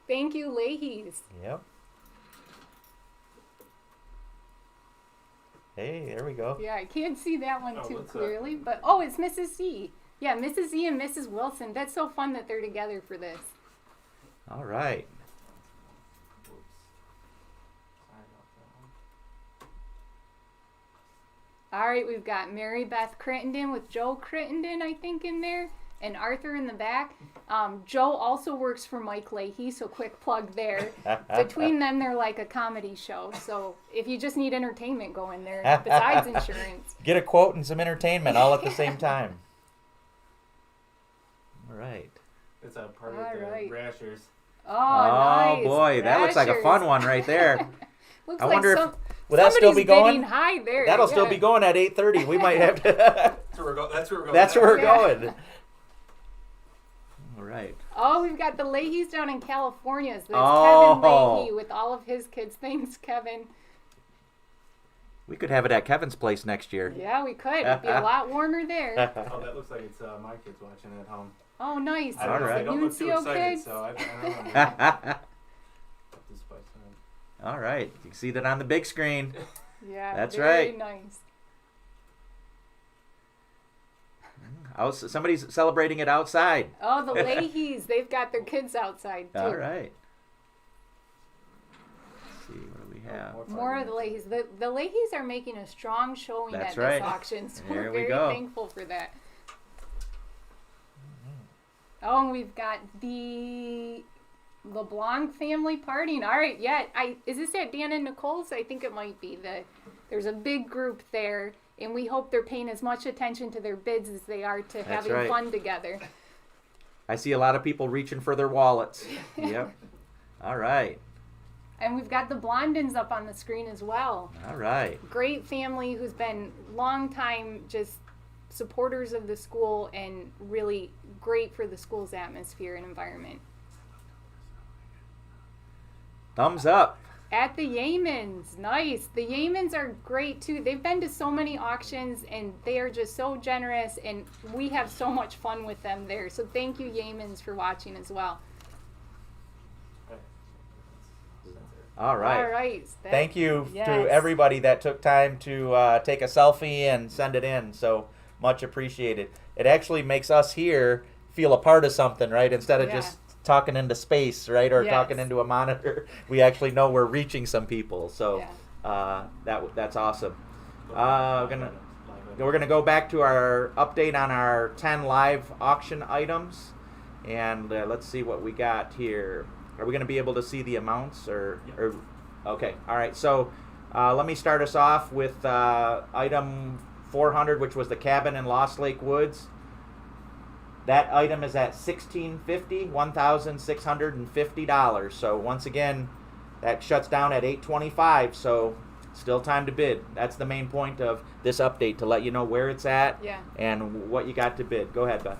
Thank you, Leahy's. Yep. Hey, there we go. Yeah, I can't see that one too what's clearly, but oh, it's Mrs. Z. Yeah, Mrs. Z and Mrs. Wilson. That's so fun that they're together for this. All right. Oops. Sorry about that one. All right, we've got Mary Beth Crittenden with Joe Crittenden, I think, in there, and Arthur in the back. Joe also works for Mike Leahy, so quick plug there. Between them, they're like a comedy show. So if you just need entertainment, go in there besides insurance. Get a quote and some entertainment all at the same time. All right. It's a part All of the right. Rashers. Oh, nice. Boy, that looks like a fun Rashers. one right there. Looks I like wonder if will that still be somebody's going? bidding high there. That'll still Yeah. be going at 8:30. We might have to. That's where we're going. That's where we're going. That's where we're Yeah. going. All right. Oh, we've got the Leahys down in California. So that's Oh. Kevin Leahy with all of his kids. Thanks, Kevin. We could have it at Kevin's place next year. Yeah, we could. It'd be a lot warmer there. Oh, that looks like it's my kids watching at home. Oh, nice. I don't know. Alright. They don't look too Nuncio excited, kids. so I don't know. This by time. All right. You can see that on the big screen. Yeah, That's very right. nice. Somebody's celebrating it outside. Oh, the Leahys. They've got their kids outside, too. All right. Let's see, what do we have? More of the Leahys. The Leahys are making a strong showing That's at right. this auction, so There we're we very go. thankful for that. Oh, and we've got the LeBlanc family partying. All right, yeah. Is this at Dan and Nicole's? I think it might be. There's a big group there, and we hope they're paying as much attention to their bids as they are to having right. fun together. I see a lot of people reaching for their wallets. Yep. All right. And we've got the Blondins up on the screen as well. All right. Great family who's been long time just supporters of the school and really great for the school's atmosphere and environment. Thumbs up. At the Yamens, nice. The Yamens are great too. They've been to so many auctions and they are just so generous, and we have so much fun with them there. So thank you, Yamens, for watching as well. All right. All right. Thank you Yes. to everybody that took time to take a selfie and send it in. So much appreciated. It actually makes us here feel a part of something, right? Instead of Yeah. just talking into space, right? Or Yes. talking into a monitor. We actually know we're reaching some people. So Yeah. that's awesome. We're gonna go back to our update on our 10 live auction items, and let's see what we got here. Are we gonna be able to see the amounts or okay? All right. So let me start us off with item 400, which was the cabin in Lost Lake Woods. That item is at $1,650. So once again, that shuts down at $825. So Still time to bid. That's the main point of this update, to let you know where it's at and what you got to bid. Go ahead, Beth.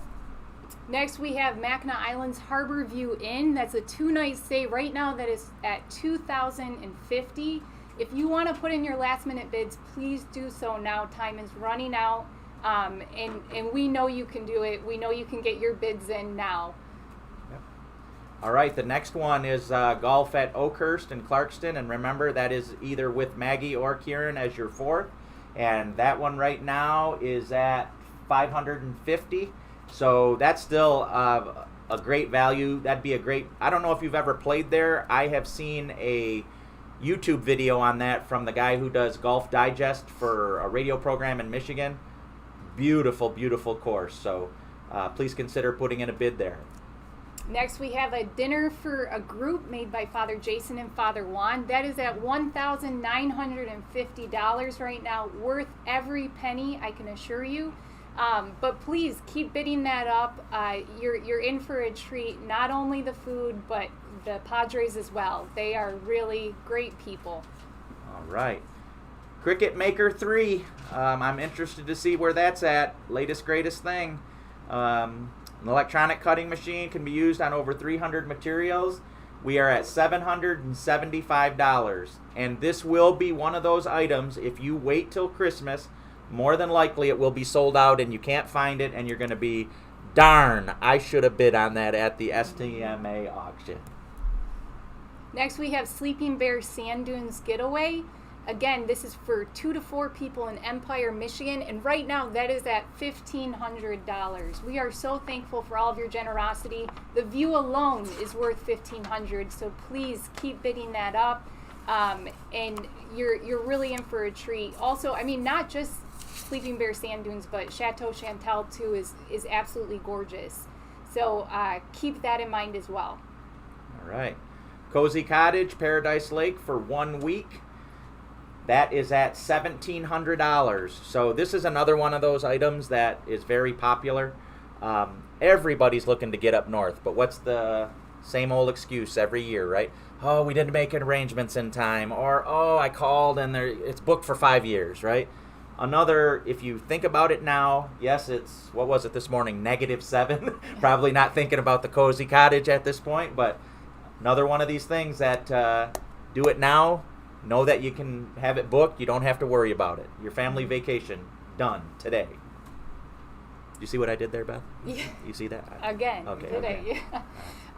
Next, we have Mackinac Island's Harbor View Inn. That's a 2-night stay right now that is at $2,050. If you want to put in your last-minute bids, please do so now. Time is running out, and we know you can do it. We know you can get your bids in now. Yep. All right, the next one is golf at Oakhurst and Clarkston, and remember, that is either with Maggie or Kieran as your fourth, and that one right now is at $550. So that's still a great value. That'd be a great, I don't know if you've ever played there. I have seen a YouTube video on that from the guy who does Golf Digest for a radio program in Michigan. Beautiful, beautiful course. So please consider putting in a bid there. Next, we have a dinner for a group made by Father Jason and Father Juan. That is at $1,950 right now, worth every penny, I can assure you. But please keep bidding that up. You're in for a treat. Not only the food, but the Padres as well. They are really great people. All right. Cricket Maker 3. I'm interested to see where that's at. Latest, greatest thing. An electronic cutting machine can be used on over 300 materials. We are at $775. And this will be one of those items, if you wait till Christmas, more than likely it will be sold out and you can't find it, and you're going to be, darn, I should have bid on that at the STMA auction. Next, we have Sleeping Bear Sand Dunes Getaway. Again, this is for 2 to 4 people in Empire, Michigan, and right now that is at $1,500. We are so thankful for all of your generosity. The view alone is worth $1,500, so please keep bidding that up. And you're really in for a treat. Also, I mean, not just Sleeping Bear Sand Dunes, but Chateau Chantal too is absolutely gorgeous. So keep that in mind as well. All right. Cozy Cottage, Paradise Lake for 1 week. That is at $1,700. So this is another one of those items that is very popular. Everybody's looking to get up north, but what's the same old excuse every year, right? Oh, we didn't make arrangements in time, or oh, I called and it's booked for 5 years, right? Another, if you think about it now, yes, it's, what was it this morning, -7. Probably not thinking about the Cozy Cottage at this point, but another one of these things that do it now. Know that you can have it booked. You don't have to worry about it. Your family vacation, done today. You see what I did there, Beth? Yeah. You see that? Again, okay, today. Okay.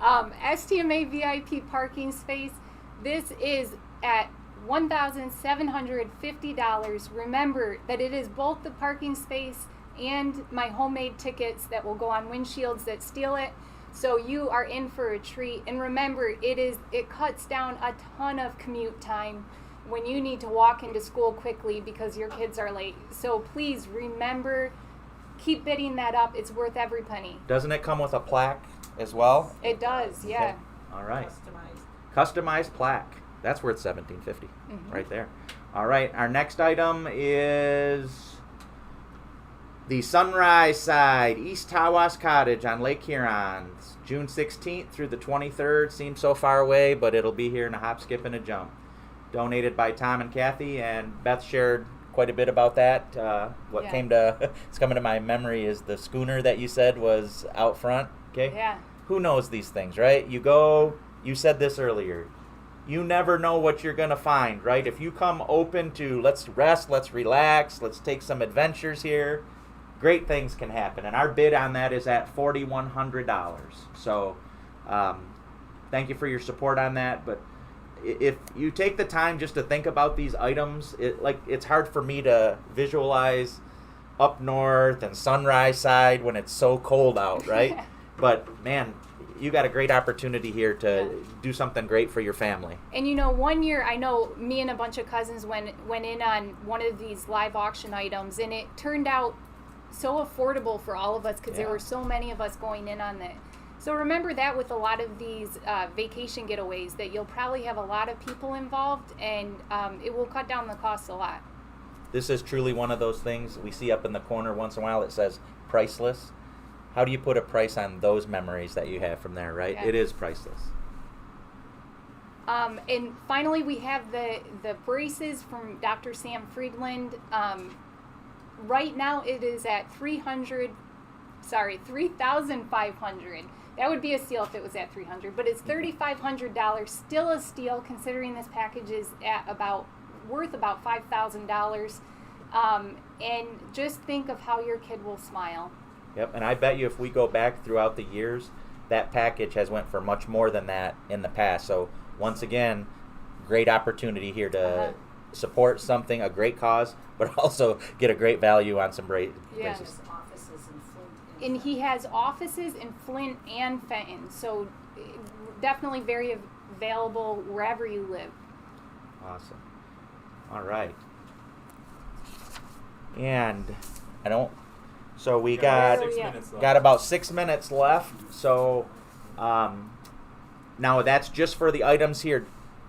STMA VIP parking space. This is at $1,750. Remember that it is both the parking space and my homemade tickets that will go on windshields that steal it. So you are in for a treat. And remember, it cuts down a ton of commute time when you need to walk into school quickly because your kids are late. So please remember, keep bidding that up. It's worth every penny. Doesn't it come with a plaque as well? It does, yeah. Okay. All right. Customized plaque. That's worth $1,750 right there. All right. Our next item is the Sunrise Side East Tawas Cottage on Lake Huron. It's June 16th through the 23rd. Seems so far away, but it'll be here in a hop, skip, and a jump. Donated by Tom and Kathy, and Beth shared quite a bit about that. What came to it's coming to my memory is the schooner that you said was out front. Okay. Yeah. Who knows these things, right? You go. You said this earlier. You never know what you're gonna find, right? If you come open to let's rest, let's relax, let's take some adventures here, great things can happen. And our bid on that is at $4,100. So thank you for your support on that. But if you take the time just to think about these items, it's hard for me to visualize up north and Sunrise Side when it's so cold out, right? But man, you got a great opportunity here to do something great for your family. And you know, one year I know me and a bunch of cousins went in on one of these live auction items, and it turned out so affordable for all of us because there were so many of us going in on it. So remember that with a lot of these vacation getaways, that you'll probably have a lot of people involved, and it will cut down the cost a lot. This is truly one of those things we see up in the corner once in a while. It says priceless. How do you put a price on those memories that you have from there, right? Yeah. It is priceless. And finally, we have the braces from Dr. Sam Friedland. Right now, it is at $3,500. That would be a steal if it was at $300, but it's $3,500. Still a steal considering this package is worth about $5,000. And just think of how your kid will smile. Yep, and I bet you if we go back throughout the years, that package has went for much more than that in the past. So once again, great opportunity here to support something, a great cause, but also get a great value on some braces. Offices in Flint. And he has offices in Flint and Fenton, so definitely very available wherever you live. Awesome. All right. And so we got 6 minutes left. got about 6 minutes left. So now that's just for the items here.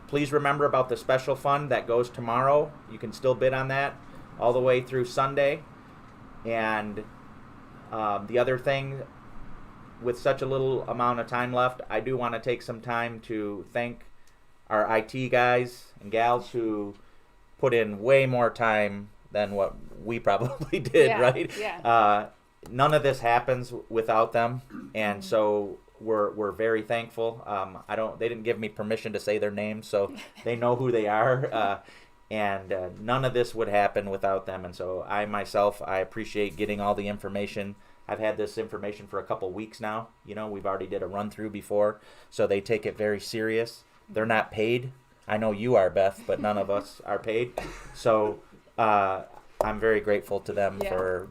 Please remember about the special fund that goes tomorrow. You can still bid on that all the way through Sunday. And the other thing, with such a little amount of time left, I do want to take some time to thank our IT guys and gals who put in way more time than what we probably did, right? Yeah. None of this happens without them, and so we're very thankful. They didn't give me permission to say their names, so they know who they are. And none of this would happen without them. And so I appreciate getting all the information. I've had this information for a couple weeks now. We've already did a run through before, so they take it very serious. They're not paid. I know you are, Beth, but none of us are paid. So I'm very grateful to them for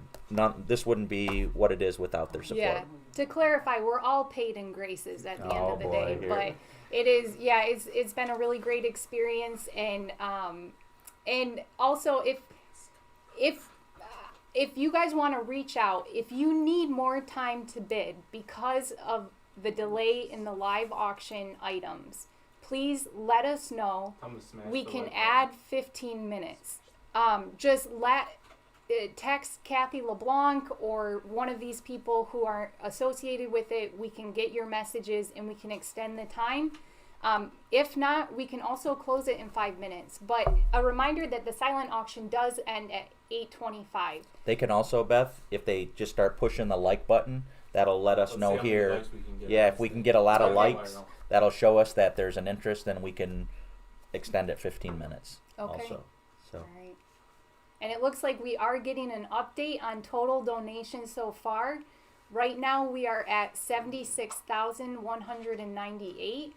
this wouldn't be what it is without their support. Yeah. To clarify, we're all paid in graces at the end of the day, here. but it is, it's been a really great experience, and also if you guys want to reach out, if you need more time to bid because of the delay in the live auction items, please let us know. We can add 15 minutes. Just text Kathy LeBlanc or one of these people who are associated with it. We can get your messages and we can extend the time. If not, we can also close it in 5 minutes. But a reminder that the silent auction does end at 8:25. They can also, Beth, if they just start pushing the like button, that'll let us know here. If we can get a lot of likes, that'll show us that there's an interest, and we can extend it 15 minutes also. So. All right. And it looks like we are getting an update on total donations so far. Right now we are at 76,198.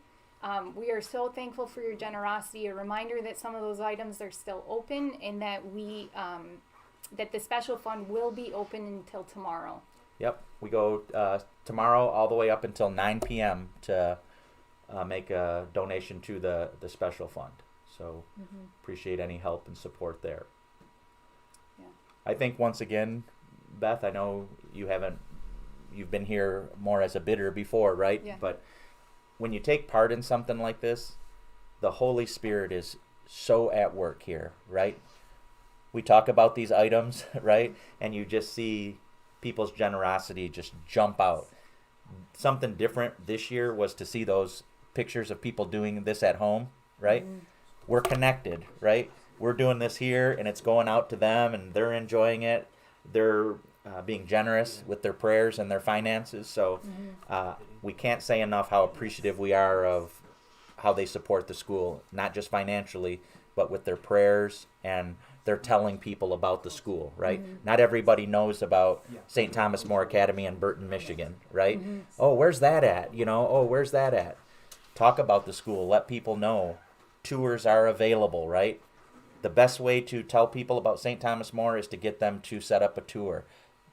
We are so thankful for your generosity. A reminder that some of those items are still open, and that that the special fund will be open until tomorrow. Yep, we go tomorrow all the way up until 9 p.m. to make a donation to the special fund. So appreciate any help and support there. Yeah. I think once again, Beth, I know you've been here more as a bidder before, right? Yeah. But when you take part in something like this, the Holy Spirit is so at work here, right? We talk about these items, right? And you just see people's generosity just jump out. Something different this year was to see those pictures of people doing this at home, right? We're connected, right? We're doing this here, and it's going out to them, and they're enjoying it. They're being generous with their prayers and their finances. So we can't say enough how appreciative we are of how they support the school, not just financially, but with their prayers, and they're telling people about the school, right? Not everybody knows about St. Thomas More Academy in Burton, Michigan, right? Oh, where's that at? Where's that at? Talk about the school. Let people know. Tours are available, right? The best way to tell people about St. Thomas More is to get them to set up a tour.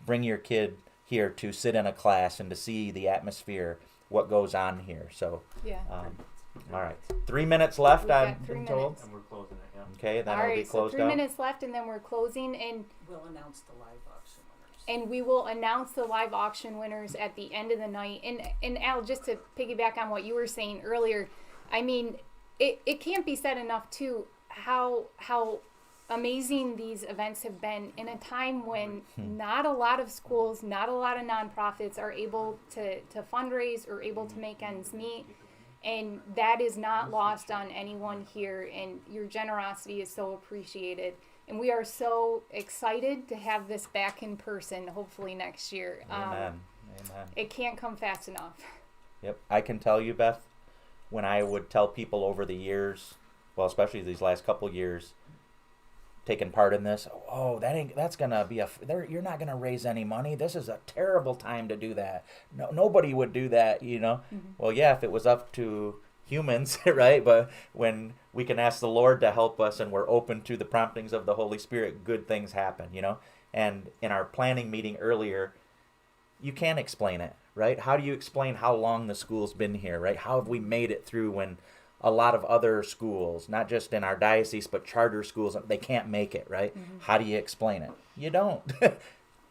Bring your kid here to sit in a class and to see the atmosphere, what goes on here. So, all right. 3 minutes left, I've been told. And we're closing it, yeah. Okay, then All it'll be right, so closed 3 out. minutes left, and then we're closing, and We'll announce the live auction winners. and we will announce the live auction winners at the end of the night. And Al, just to piggyback on what you were saying earlier, I mean, it can't be said enough too how amazing these events have been in a time when not a lot of schools, not a lot of nonprofits are able to fundraise or able to make ends meet. And that is not lost on anyone here, and your generosity is so appreciated. And we are so excited to have this back in person, hopefully next year. Amen. It can't come fast enough. Yep. I can tell you, Beth, when I would tell people over the years, well, especially these last couple years, taking part in this, oh, that's gonna be you're not gonna raise any money. This is a terrible time to do that. No, nobody would do that, you know. Mm-hmm. Well, yeah, if it was up to humans, right? But when we can ask the Lord to help us and we're open to the promptings of the Holy Spirit, good things happen, you know. And in our planning meeting earlier, you can't explain it, right? How do you explain how long the school's been here, right? How have we made it through when a lot of other schools, not just in our diocese, but charter schools, they can't make it, right? Mm-hmm. How do you explain it? You don't.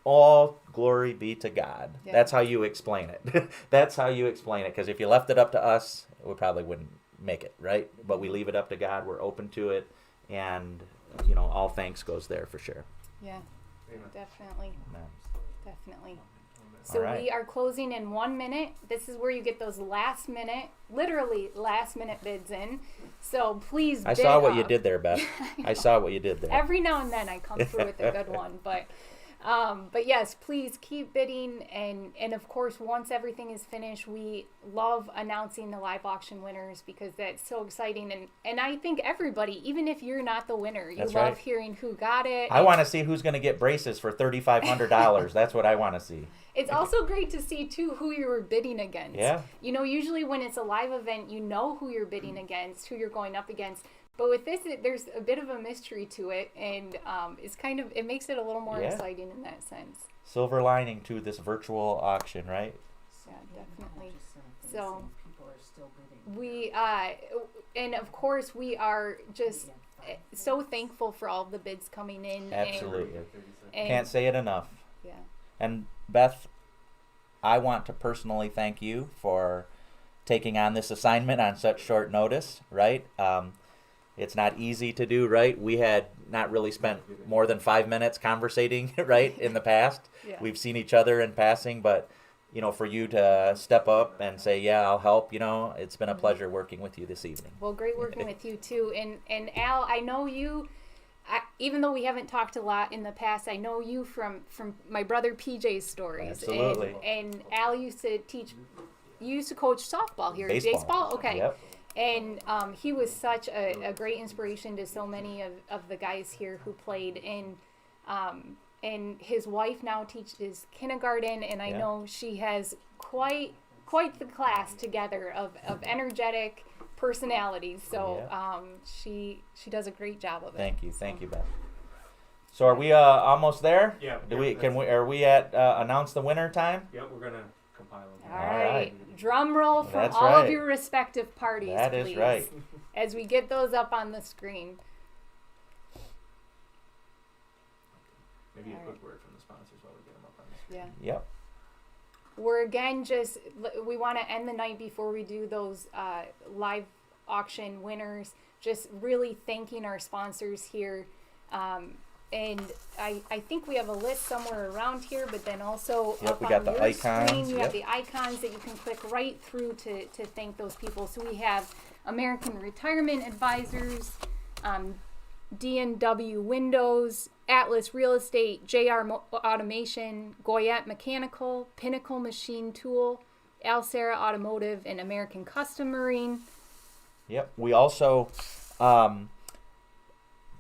All glory be to God. Yeah. That's how you explain it. That's how you explain it. Because if you left it up to us, we probably wouldn't make it, right? But we leave it up to God. We're open to it. And, you know, all thanks goes there for sure. Yeah, Amen. definitely. Amen. Definitely. So All right. we are closing in 1 minute. This is where you get those literally last minute bids in. So please I bid saw what you up. did there, Beth. I saw what you did there. Every now and then I come through with a good one, but yes, please keep bidding, and of course, once everything is finished, we love announcing the live auction winners because that's so exciting, and I think everybody, even if you're not the winner, you That's love right. hearing who got it. I want to see who's going to get braces for $3,500. That's what I want to see. It's also great to see too who you were bidding against. Yeah. You know, usually when it's a live event, you know who you're bidding against, who you're going up against. But with this, there's a bit of a mystery to it, and it makes it a little more Yeah. exciting in that sense. Silver lining to this virtual auction, right? Yeah, definitely. So and of course we are just so thankful for all the bids coming in. Absolutely. And Can't say it enough. yeah. And Beth, I want to personally thank you for taking on this assignment on such short notice, right? It's not easy to do, right? We had not really spent more than 5 minutes conversating, right, in the past. Yeah. We've seen each other in passing, but, you know, for you to step up and say, yeah, I'll help, you know, it's been a pleasure working with you this evening. Well, great working with you too. And Al, I know you. Even though we haven't talked a lot in the past, I know you from my brother PJ's stories. Absolutely. And Al used to teach. You used to coach softball here. Baseball. Okay. Yep. And he was such a great inspiration to so many of the guys here who played. And his wife now teaches kindergarten, and I Yeah. know she has quite the class together of energetic personalities. So she does a great job of it. Thank you, Beth. So are we almost there? Yeah. Are we at announce the winner time? Yep, we're gonna compile them. All All right. right. Drum roll from That's all of right. your respective parties, That is please, right. as we get those up on the screen. Maybe a All quick word from the sponsors while we get them up on the screen. Yeah. Yep. We're again we want to end the night before we do those live auction winners, just really thanking our sponsors here. And I think we have a list somewhere around here, but then also Yep, up we on got the your icons, screen, you have yep. the icons that you can click right through to thank those people. So we have American Retirement Advisors, D&W Windows, Atlas Real Estate, JR Automation, Goyette Mechanical, Pinnacle Machine Tool, Alcera Automotive, and American Custom Marine. Yep. We also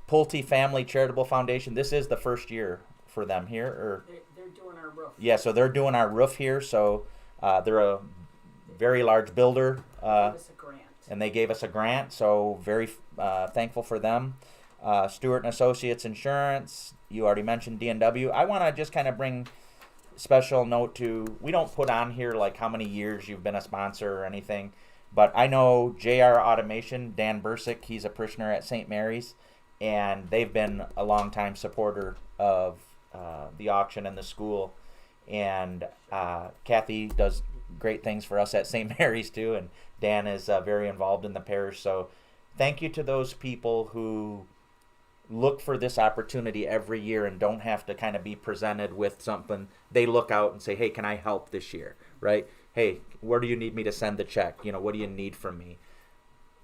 Pulte Family Charitable Foundation. This is the first year for them here, or They're doing our roof. yeah. So they're doing our roof here. So they're a very large builder, Give us a grant. and they gave us a grant. So very thankful for them. Stewart and Associates Insurance. You already mentioned D&W. I want to just kind of bring special note to. We don't put on here like how many years you've been a sponsor or anything, but I know JR Automation. Dan Bursick. He's a parishioner at St. Mary's. And they've been a long-time supporter of the auction and the school. And Kathy does great things for us at St. Mary's too. And Dan is very involved in the parish. So thank you to those people who look for this opportunity every year and don't have to kind of be presented with something. They look out and say, hey, can I help this year? right? Hey, where do you need me to send the check? What do you need from me?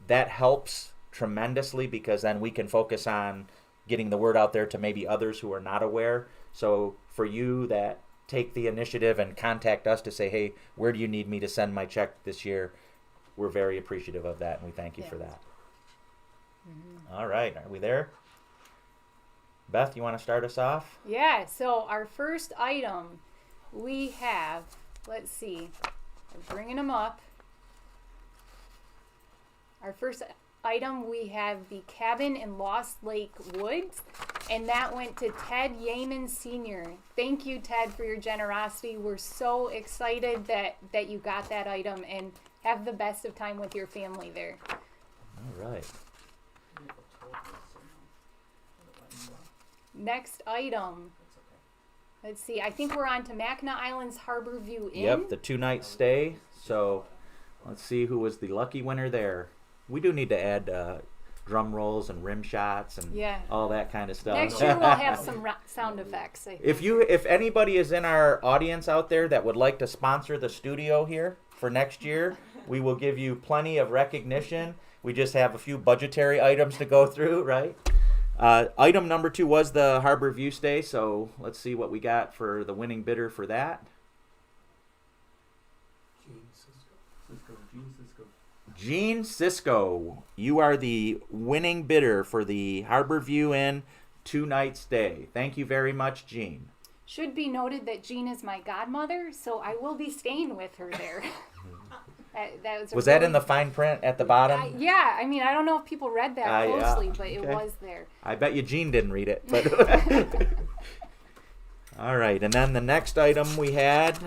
That helps tremendously, because then we can focus on getting the word out there to maybe others who are not aware. So for you that take the initiative and contact us to say, hey, where do you need me to send my check this year? We're very appreciative of that, and we thank you for that. All right, are we there? Beth, you want to start us off? Yeah, so our first item we have, let's see, I'm bringing them up. Our first item, we have the cabin in Lost Lake Woods, and that went to Ted Yeaman Sr. Thank you, Ted, for your generosity. We're so excited that you got that item, and have the best of time with your family there. All right. Next item. Let's see. I think we're on to Mackinac Island's Harbor View Inn. Yep, the 2-night stay. So let's see who was the lucky winner there. We do need to add drum rolls and rim shots and all that kind of stuff. Next year we'll have some sound effects. I think. If anybody is in our audience out there that would like to sponsor the studio here for next year, we will give you plenty of recognition. We just have a few budgetary items to go through, right? Item number 2 was the Harbor View stay, so let's see what we got for the winning bidder for that. Gene Cisco, you are the winning bidder for the Harbor View Inn 2-night stay. Thank you very much, Gene. Should be noted that Jean is my godmother, so I will be staying with her there. Was that in the fine print at the bottom? Yeah, I mean, I don't know if people read that closely, but it was there. I bet you Jean didn't read it. But all right, and then the next item we had,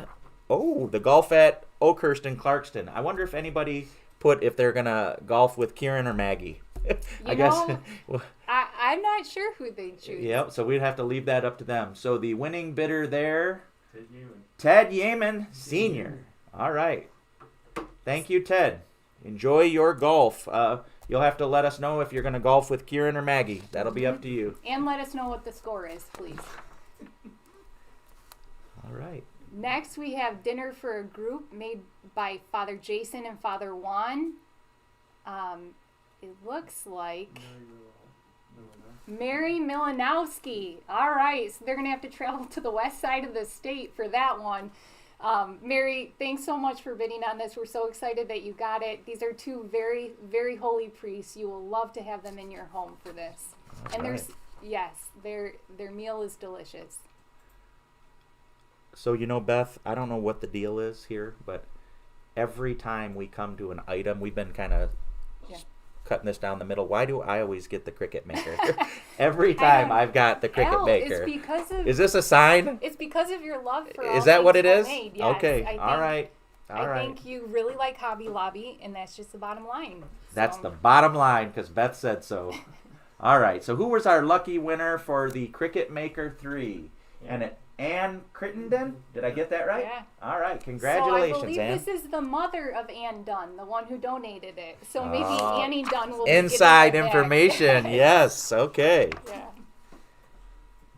the golf at Oakhurst and Clarkston. I wonder if anybody put if they're going to golf with Kieran or Maggie. I guess. I'm not sure who they choose. Yep, so we'd have to leave that up to them. So the winning bidder there, Ted Yeaman Sr. All right. Thank you, Ted. Enjoy your golf. You'll have to let us know if you're going to golf with Kieran or Maggie. That'll be up to you. And let us know what the score is, please. All right. Next, we have dinner for a group made by Father Jason and Father Juan. It looks like Mary Milanowski. All right, so they're going to have to travel to the west side of the state for that one. Mary, thanks so much for bidding on this. We're so excited that you got it. These are 2 very, very holy priests. You will love to have them in your home for this. All right. Their meal is delicious. So, Beth, I don't know what the deal is here, but every time we come to an item, we've been kind of cutting this down the middle. Why do I always get the cricket maker? Every time I've got the cricket maker. It's because of, is this a sign? It's because of your love for all Is that what it is? homemade. Yes, okay. All right. I think you really like Hobby Lobby, and that's just the bottom line. That's the bottom line, because Beth said so. All right. So who was our lucky winner for the Cricket Maker 3? And Ann Crittenden? Did I get that right? Yeah. All right. Congratulations, so I believe Ann. this is the mother of Ann Dunn, the one who donated it. So maybe Annie Dunn will inside be information. Yes. Okay. Yeah.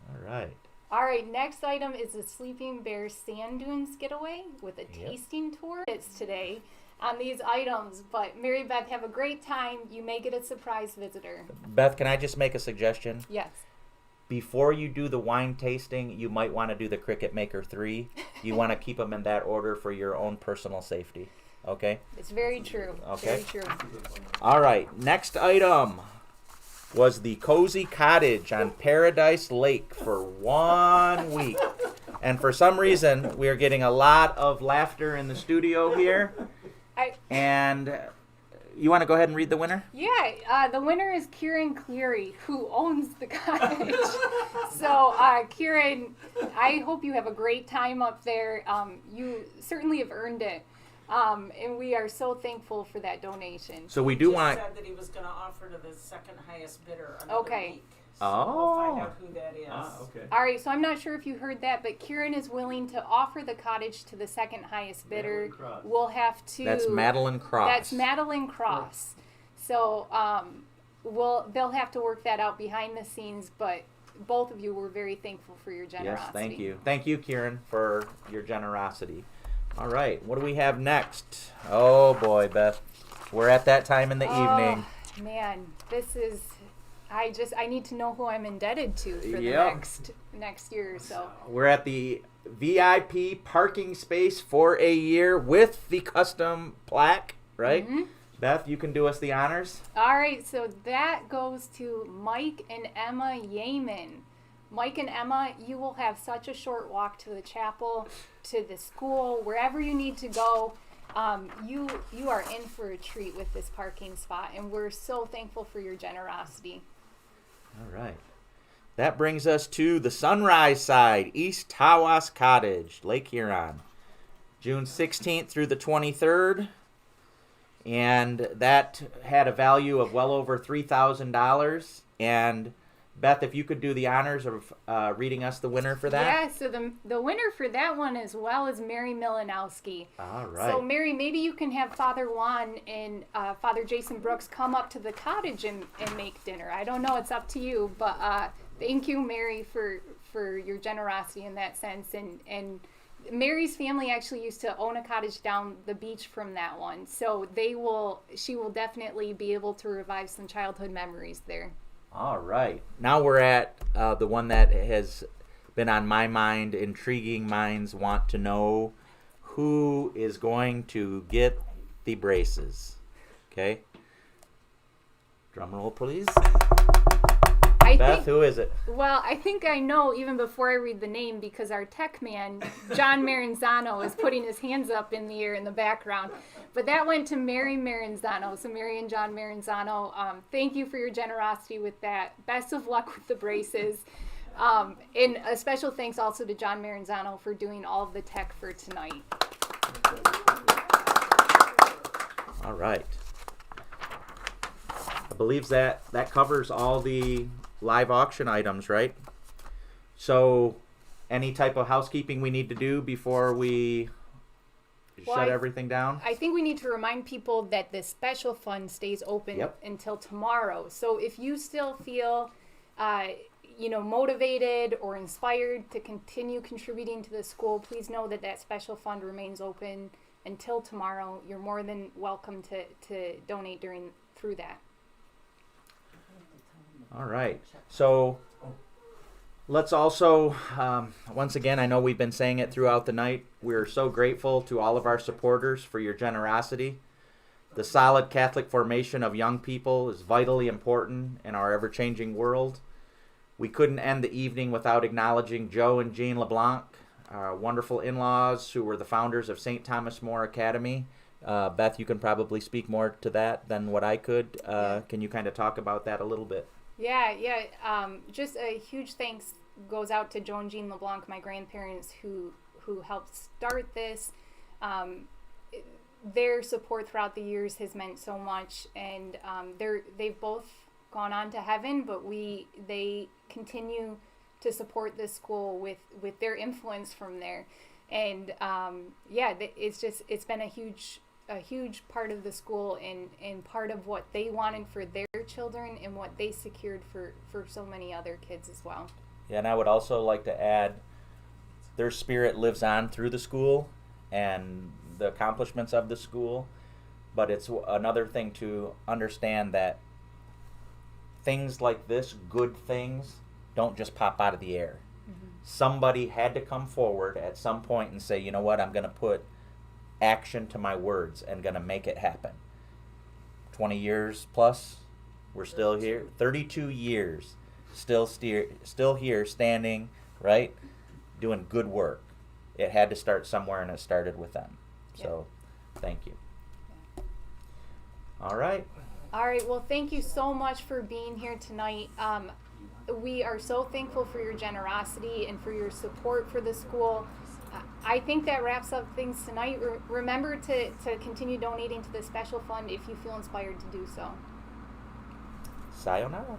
All right. All right. Next item is the Sleeping Bear Sand Dunes getaway with a tasting tour. It's today on these items, but Mary Beth, have a great time. You may get a surprise visitor. Beth, can I just make a suggestion? Yes. Before you do the wine tasting, you might want to do the Cricket Maker 3. You want to keep them in that order for your own personal safety. Okay? It's very true. Okay. Very true. All right. Next item was the Cozy Cottage on Paradise Lake for 1 week. And for some reason, we are getting a lot of laughter in the studio here. And you want to go ahead and read the winner? Yeah, the winner is Kieran Cleary, who owns the cottage. So, Kieran, I hope you have a great time up there. You certainly have earned it. And we are so thankful for that donation. So we do He want... said that he was going to offer to the second highest bidder another week. So Oh. we'll find out who that is. Okay. All right, so I'm not sure if you heard that, but Kieran is willing to offer the cottage to the second highest bidder. Cross. We'll have to... That's Madeline Cross. That's Madeline Cross. So they'll have to work that out behind the scenes, but both of you were very thankful for your generosity. Yes, thank you. Thank you, Kieran, for your generosity. All right, what do we have next? Oh boy, Beth, we're at that time in the evening. Man, this is. I need to know who I'm indebted to for the Yep. next year or so. We're at the VIP parking space for a year with the custom plaque, right? Mm-hmm. Beth, you can do us the honors. All right, so that goes to Mike and Emma Yeaman. Mike and Emma, you will have such a short walk to the chapel, to the school, wherever you need to go. You are in for a treat with this parking spot, and we're so thankful for your generosity. All right. That brings us to the Sunrise Side, East Tawas Cottage, Lake Huron, June 16th through the 23rd. And that had a value of well over $3,000. And Beth, if you could do the honors of reading us the winner for that. Yeah, so the winner for that one as well is Mary Milanowski. All right. So Mary, maybe you can have Father Juan and Father Jason Brooks come up to the cottage and make dinner. I don't know, it's up to you, but thank you, Mary, for your generosity in that sense. And Mary's family actually used to own a cottage down the beach from that one, so she will definitely be able to revive some childhood memories there. All right. Now we're at the one that has been on my mind. Intriguing minds want to know who is going to get the braces. Okay. Drum roll, please. Beth, who is it? Well, I think I know even before I read the name because our tech man, John Maranzano, is putting his hands up in the air in the background. But that went to Mary Maranzano. So Mary and John Maranzano, thank you for your generosity with that. Best of luck with the braces. And a special thanks also to John Maranzano for doing all of the tech for tonight. All right. I believe that covers all the live auction items, right? So any type of housekeeping we need to do before we shut everything down? I think we need to remind people that the special fund stays open until tomorrow. So if you still feel motivated or inspired to continue contributing to the school, please know that special fund remains open until tomorrow. You're more than welcome to donate through that. All right. So let's also, once again, I know we've been saying it throughout the night, we're so grateful to all of our supporters for your generosity. The solid Catholic formation of young people is vitally important in our ever-changing world. We couldn't end the evening without acknowledging Joe and Jean LeBlanc, our wonderful in-laws who were the founders of St. Thomas More Academy. Beth, you can probably speak more to that than what I could. Can you kind of talk about that a little bit? Yeah. Just a huge thanks goes out to Joe and Jean LeBlanc, my grandparents, who helped start this. Their support throughout the years has meant so much, and they've both gone on to heaven, but they continue to support this school with their influence from there, and it's been a huge part of the school and part of what they wanted for their children and what they secured for so many other kids as well. Yeah, and I would also like to add their spirit lives on through the school and the accomplishments of the school, but it's another thing to understand that things like this, good things, don't just pop out of the air. Mm-hmm. Somebody had to come forward at some point and say, you know what, I'm going to put action to my words and going to make it happen. 20 years plus, we're still here. 32 years, still here, standing, right, doing good work. It had to start somewhere, and it started with them. So, thank you. All right. All right. Well, thank you so much for being here tonight. We are so thankful for your generosity and for your support for the school. I think that wraps up things tonight. Remember to continue donating to the special fund if you feel inspired to do so. Sayonara.